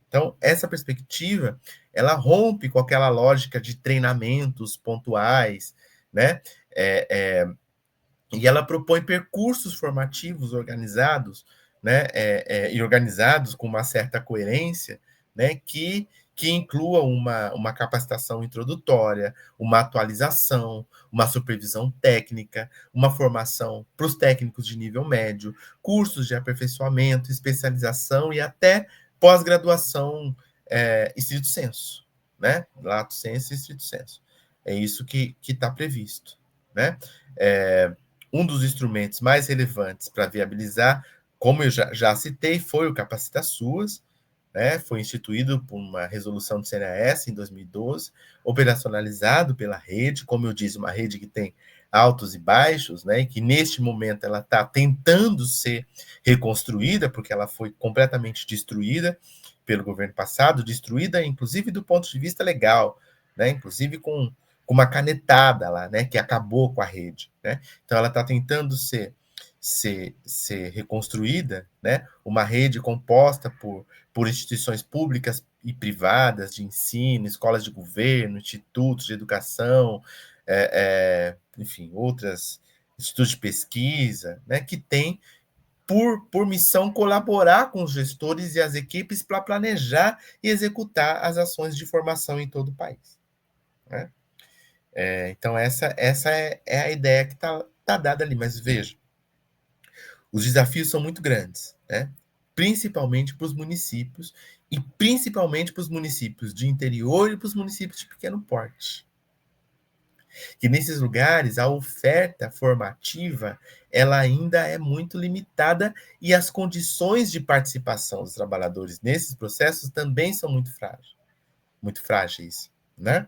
Então, essa perspectiva, ela rompe com aquela lógica de treinamentos pontuais, né? E ela propõe percursos formativos organizados, né? E organizados com uma certa coerência, né? Que inclua uma capacitação introdutória, uma atualização, uma supervisão técnica, uma formação para os técnicos de nível médio, cursos de aperfeiçoamento, especialização e até pós-graduação estrito sensu, né? Lato sensu e estrito sensu. É isso que está previsto, né? Um dos instrumentos mais relevantes para viabilizar, como eu já citei, foi o Capacita SUAS, né? Foi instituído por uma resolução do CNAS em 2012, operacionalizado pela rede, como eu disse, uma rede que tem altos e baixos, né? E que neste momento ela está tentando ser reconstruída, porque ela foi completamente destruída pelo governo passado, destruída inclusive do ponto de vista legal, né? Inclusive com uma canetada lá, né? Que acabou com a rede, né? Então ela está tentando ser reconstruída, né? Uma rede composta por instituições públicas e privadas de ensino, escolas de governo, institutos de educação, enfim, outras institutos de pesquisa, né, que tem por missão colaborar com os gestores e as equipes para planejar e executar as ações de formação em todo o país, né? Então, essa é a ideia que tá dada ali, mas veja, os desafios são muito grandes, né? Principalmente para os municípios, e principalmente para os municípios de interior e para os municípios de pequeno porte. Que nesses lugares a oferta formativa ela ainda é muito limitada e as condições de participação dos trabalhadores nesses processos também são muito frágeis, né?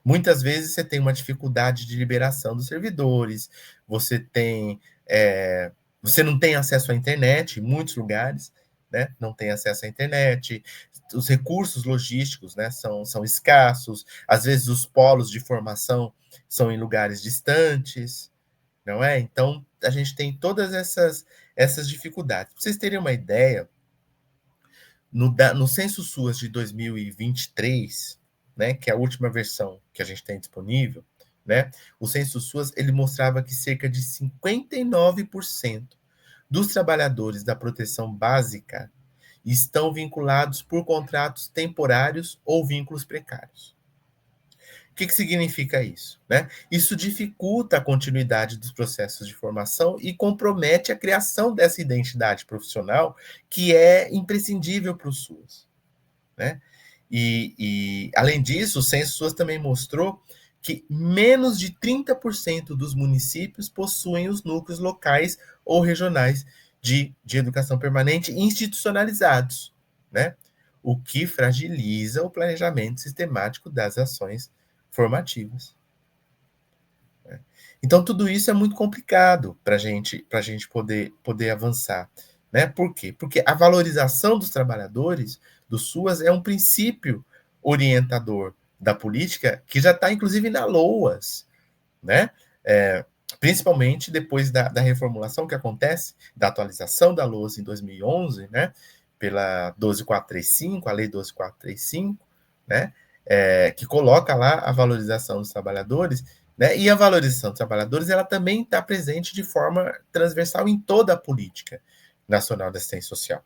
Muitas vezes você tem uma dificuldade de liberação dos servidores, você tem você não tem acesso à internet em muitos lugares, né? Não tem acesso à internet, os recursos logísticos, né, são escassos, às vezes os polos de formação são em lugares distantes, não é? Então, a gente tem todas essas dificuldades. Para vocês terem uma ideia, no Censo SUAS de 2023, né, que é a última versão que a gente tem disponível, né, o Censo SUAS ele mostrava que cerca de 59% dos trabalhadores da proteção básica estão vinculados por contratos temporários ou vínculos precários. O que significa isso, né? Isso dificulta a continuidade dos processos de formação e compromete a criação dessa identidade profissional que é imprescindível para o SUAS, né? Além disso, o Censo SUAS também mostrou que menos de 30% dos municípios possuem os núcleos locais ou regionais de educação permanente institucionalizados, né? O que fragiliza o planejamento sistemático das ações formativas. Então, tudo isso é muito complicado para a gente poder avançar, né? Por quê? Porque a valorização dos trabalhadores do SUAS é um princípio orientador da política que já está, inclusive, na LOAS, né? Principalmente depois da reformulação que acontece, da atualização da LOAS em 2011, né? Pela 12435, a Lei 12435, né? Que coloca lá a valorização dos trabalhadores, né? E a valorização dos trabalhadores ela também está presente de forma transversal em toda a política nacional da assistência social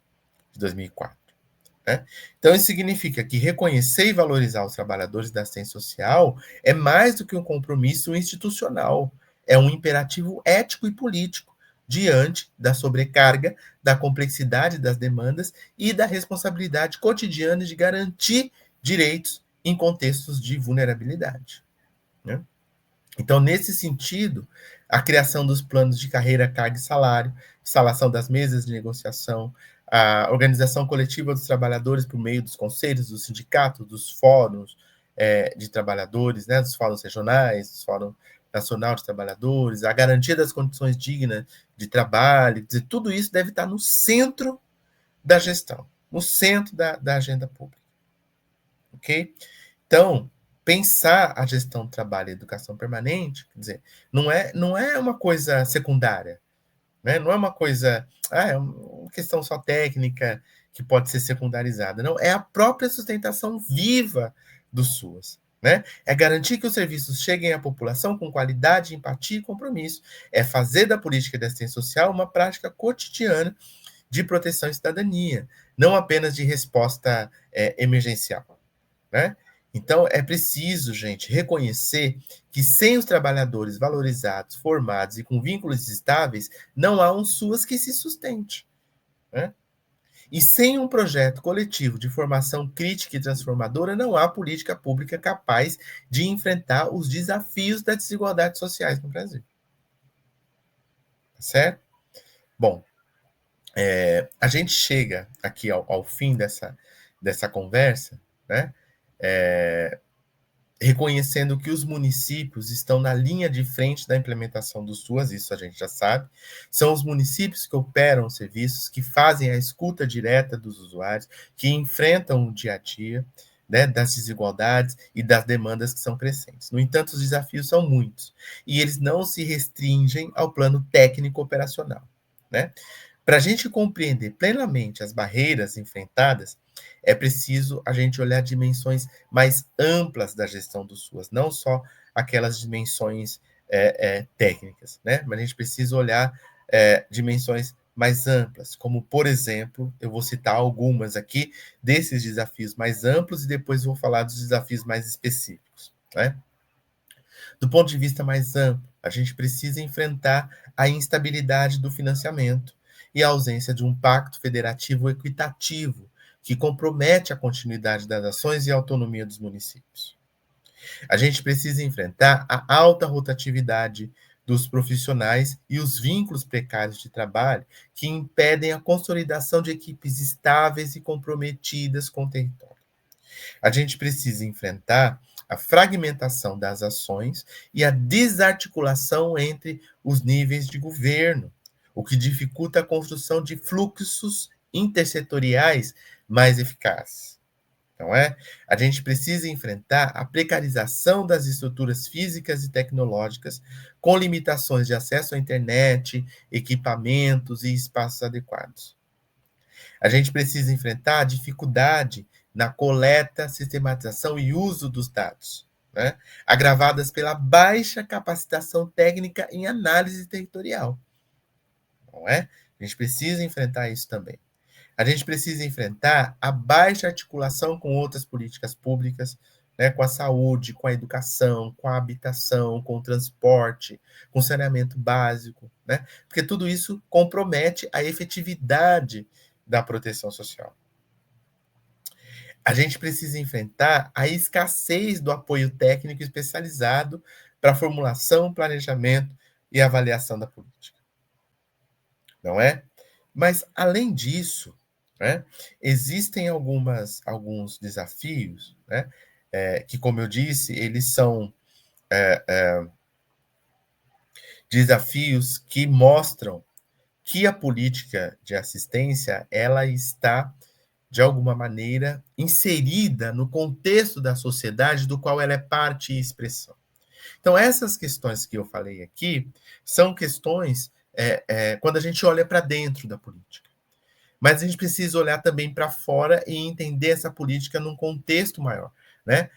de 2004. Né? Então, isso significa que reconhecer e valorizar os trabalhadores da assistência social é mais do que um compromisso institucional, é um imperativo ético e político diante da sobrecarga, da complexidade das demandas e da responsabilidade cotidiana de garantir direitos em contextos de vulnerabilidade. Né? Então, nesse sentido, a criação dos planos de carreira, carga e salário, instalação das mesas de negociação, a organização coletiva dos trabalhadores por meio dos conselhos, dos sindicatos, dos fóruns de trabalhadores, né, dos fóruns regionais, dos fóruns nacional de trabalhadores, a garantia das condições dignas de trabalho, dizer, tudo isso deve estar no centro da gestão, no centro da agenda pública. Ok? Então, pensar a gestão do trabalho e educação permanente, quer dizer, não é uma coisa secundária, né? Não é uma coisa, é uma questão só técnica que pode ser secundarizada. Não, é a própria sustentação viva do SUAS. Né? É garantir que os serviços cheguem à população com qualidade, empatia e compromisso. É fazer da política de assistência social uma prática cotidiana de proteção e cidadania, não apenas de resposta emergencial. Né? Então, é preciso, gente, reconhecer que sem os trabalhadores valorizados, formados e com vínculos estáveis, não há um SUAS que se sustente. Né? E sem um projeto coletivo de formação crítica e transformadora, não há política pública capaz de enfrentar os desafios das desigualdades sociais no Brasil. Certo? Bom, a gente chega aqui ao fim dessa conversa, né? Reconhecendo que os municípios estão na linha de frente da implementação do SUAS, isso a gente já sabe, são os municípios que operam os serviços, que fazem a escuta direta dos usuários, que enfrentam o dia a dia, né, das desigualdades e das demandas que são crescentes. No entanto, os desafios são muitos, e eles não se restringem ao plano técnico operacional. Né? Para a gente compreender plenamente as barreiras enfrentadas, é preciso a gente olhar dimensões mais amplas da gestão do SUAS, não só aquelas dimensões técnicas, né? Mas a gente precisa olhar dimensões mais amplas, como, por exemplo, eu vou citar algumas aqui desses desafios mais amplos e depois vou falar dos desafios mais específicos, né? Do ponto de vista mais amplo, a gente precisa enfrentar a instabilidade do financiamento e a ausência de um pacto federativo equitativo que compromete a continuidade das ações e a autonomia dos municípios. A gente precisa enfrentar a alta rotatividade dos profissionais e os vínculos precários de trabalho que impedem a consolidação de equipes estáveis e comprometidas com o território. A gente precisa enfrentar a fragmentação das ações e a desarticulação entre os níveis de governo, o que dificulta a construção de fluxos intersetoriais mais eficazes. Não é? A gente precisa enfrentar a precarização das estruturas físicas e tecnológicas, com limitações de acesso à internet, equipamentos e espaços adequados. A gente precisa enfrentar a dificuldade na coleta, sistematização e uso dos dados, né? Agravadas pela baixa capacitação técnica em análise territorial. Não é? A gente precisa enfrentar isso também. A gente precisa enfrentar a baixa articulação com outras políticas públicas, né, com a saúde, com a educação, com a habitação, com o transporte, com o saneamento básico, né? Porque tudo isso compromete a efetividade da proteção social. A gente precisa enfrentar a escassez do apoio técnico especializado para formulação, planejamento e avaliação da política. Não é? Mas, além disso, né, existem alguns desafios, né, que, como eu disse, eles são desafios que mostram que a política de assistência ela está, de alguma maneira, inserida no contexto da sociedade do qual ela é parte e expressão. Então, essas questões que eu falei aqui são questões quando a gente olha para dentro da política. Mas a gente precisa olhar também para fora e entender essa política num contexto maior. Né?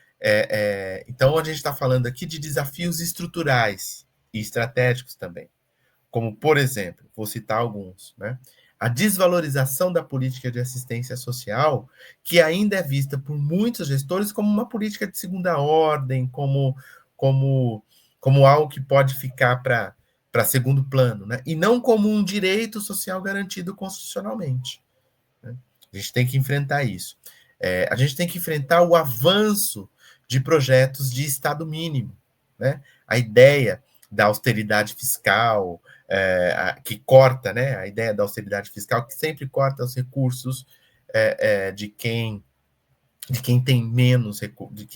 Então, a gente está falando aqui de desafios estruturais e estratégicos também. Como, por exemplo, vou citar alguns, né? A desvalorização da política de assistência social, que ainda é vista por muitos gestores como uma política de segunda ordem, como algo que pode ficar para segundo plano, né? E não como um direito social garantido constitucionalmente. Né? A gente tem que enfrentar isso. A gente tem que enfrentar o avanço de projetos de Estado mínimo, né? A ideia da austeridade fiscal, que corta, né, a ideia da austeridade fiscal, que sempre corta os recursos de quem tem menos recursos,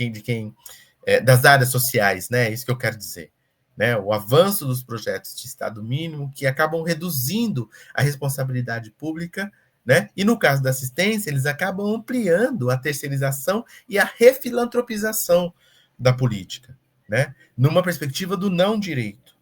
das áreas sociais, né? É isso que eu quero dizer. Né? O avanço dos projetos de Estado mínimo que acabam reduzindo a responsabilidade pública, né? E no caso da assistência, eles acabam ampliando a terceirização e a refilantropização da política, né? Numa perspectiva do não direito.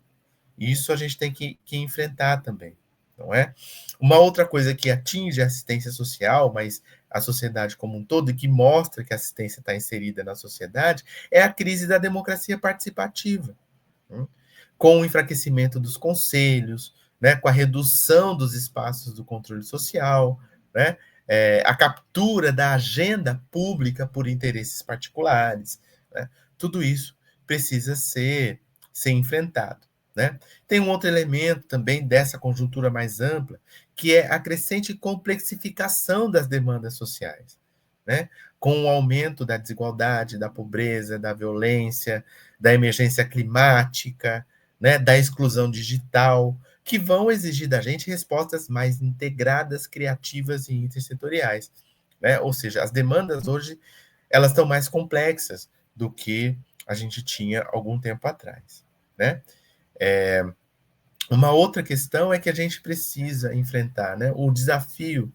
Isso a gente tem que enfrentar também, não é? Uma outra coisa que atinge a assistência social, mas a sociedade como um todo, e que mostra que a assistência está inserida na sociedade, é a crise da democracia participativa, né? Com o enfraquecimento dos conselhos, né? Com a redução dos espaços do controle social, né? A captura da agenda pública por interesses particulares, né? Tudo isso precisa ser enfrentado, né? Tem um outro elemento também dessa conjuntura mais ampla, que é a crescente complexificação das demandas sociais, né? Com o aumento da desigualdade, da pobreza, da violência, da emergência climática, né? Da exclusão digital, que vão exigir da gente respostas mais integradas, criativas e intersetoriais, né? Ou seja, as demandas hoje elas estão mais complexas do que a gente tinha algum tempo atrás, né? Uma outra questão é que a gente precisa enfrentar, né, o desafio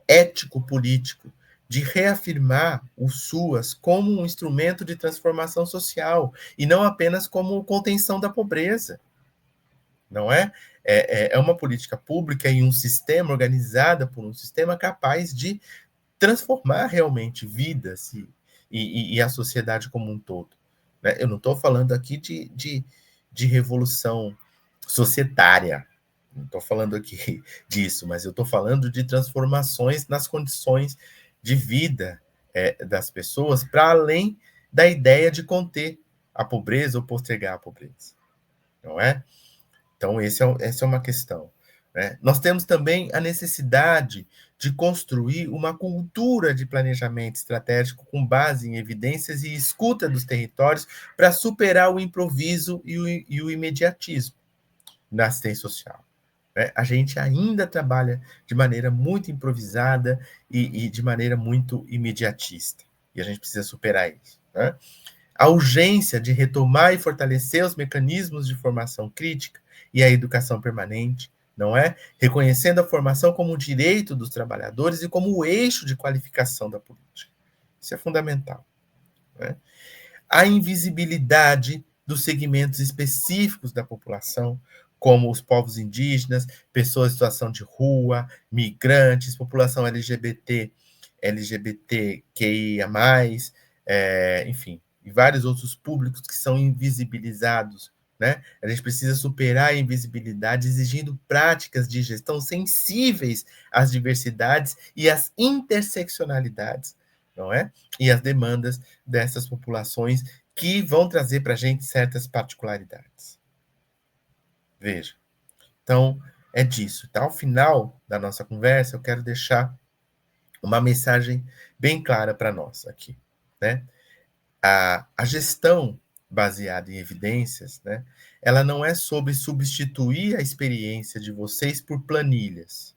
ético-político de reafirmar o SUAS como um instrumento de transformação social e não apenas como contenção da pobreza, não é? É uma política pública e um sistema organizada por um sistema capaz de transformar realmente vidas e a sociedade como um todo, né? Eu não estou falando aqui de revolução societária, não estou falando aqui disso, mas eu estou falando de transformações nas condições de vida das pessoas, para além da ideia de conter a pobreza ou postergar a pobreza, não é? Então, essa é uma questão, né? Nós temos também a necessidade de construir uma cultura de planejamento estratégico com base em evidências e escuta dos territórios para superar o improviso e o imediatismo na assistência social, né? A gente ainda trabalha de maneira muito improvisada e de maneira muito imediatista. E a gente precisa superar isso, né? A urgência de retomar e fortalecer os mecanismos de formação crítica e a educação permanente, não é? Reconhecendo a formação como um direito dos trabalhadores e como o eixo de qualificação da política. Isso é fundamental, né? A invisibilidade dos segmentos específicos da população, como os povos indígenas, pessoas em situação de rua, migrantes, população LGBT, LGBTQIA+, enfim, e vários outros públicos que são invisibilizados, né? A gente precisa superar a invisibilidade exigindo práticas de gestão sensíveis às diversidades e às interseccionalidades, não é? E às demandas dessas populações que vão trazer para a gente certas particularidades. Veja, então é disso. Tá? Ao final da nossa conversa, eu quero deixar uma mensagem bem clara para nós aqui, né? A gestão baseada em evidências, né? Ela não é sobre substituir a experiência de vocês por planilhas.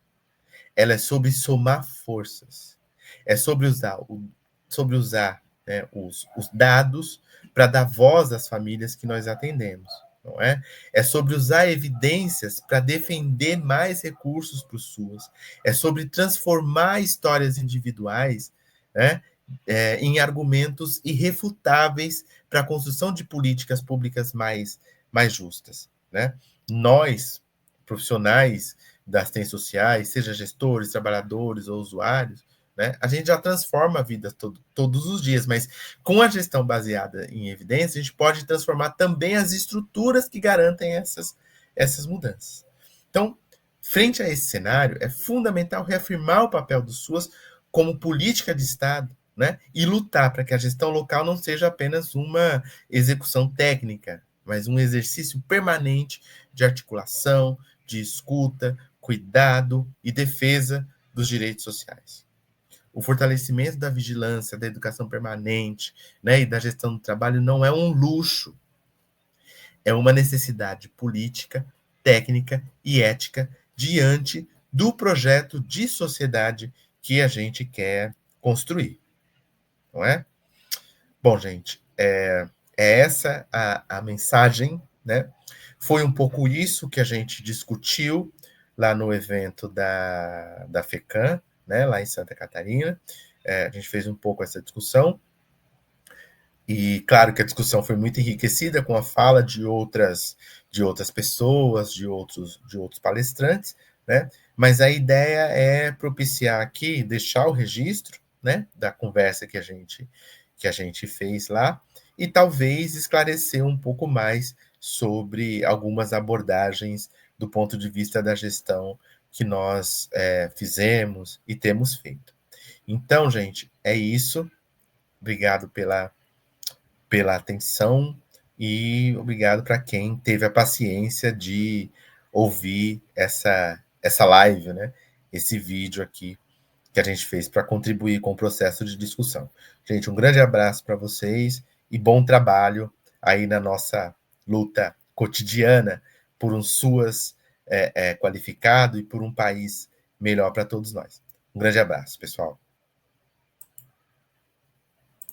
Ela é sobre somar forças. É sobre usar né, os dados para dar voz às famílias que nós atendemos, não é? É sobre usar evidências para defender mais recursos para o SUAS. É sobre transformar histórias individuais, né, em argumentos irrefutáveis para a construção de políticas públicas mais justas, né? Nós, profissionais das assistências sociais, seja gestores, trabalhadores ou usuários, né? A gente já transforma a vida todos os dias, mas com a gestão baseada em evidência, a gente pode transformar também as estruturas que garantem essas mudanças. Então, frente a esse cenário, é fundamental reafirmar o papel do SUAS como política de Estado, né? E lutar para que a gestão local não seja apenas uma execução técnica, mas um exercício permanente de articulação, de escuta, cuidado e defesa dos direitos sociais. O fortalecimento da vigilância, da educação permanente, né, e da gestão do trabalho não é um luxo, é uma necessidade política, técnica e ética diante do projeto de sociedade que a gente quer construir, não é? Bom, gente, é essa a mensagem, né? Foi um pouco isso que a gente discutiu lá no evento da FECAM, né, lá em Santa Catarina. A gente fez um pouco essa discussão. E claro que a discussão foi muito enriquecida com a fala de outras pessoas, de outros palestrantes, né? Mas a ideia é propiciar aqui, deixar o registro, né, da conversa que a gente fez lá e talvez esclarecer um pouco mais sobre algumas abordagens do ponto de vista da gestão que nós fizemos e temos feito. Então, gente, é isso. Obrigado pela atenção e obrigado para quem teve a paciência de ouvir essa live, né? Esse vídeo aqui que a gente fez para contribuir com o processo de discussão. Gente, um grande abraço para vocês e bom trabalho aí na nossa luta cotidiana por um SUAS qualificado e por um país melhor para todos nós. Um grande abraço, pessoal.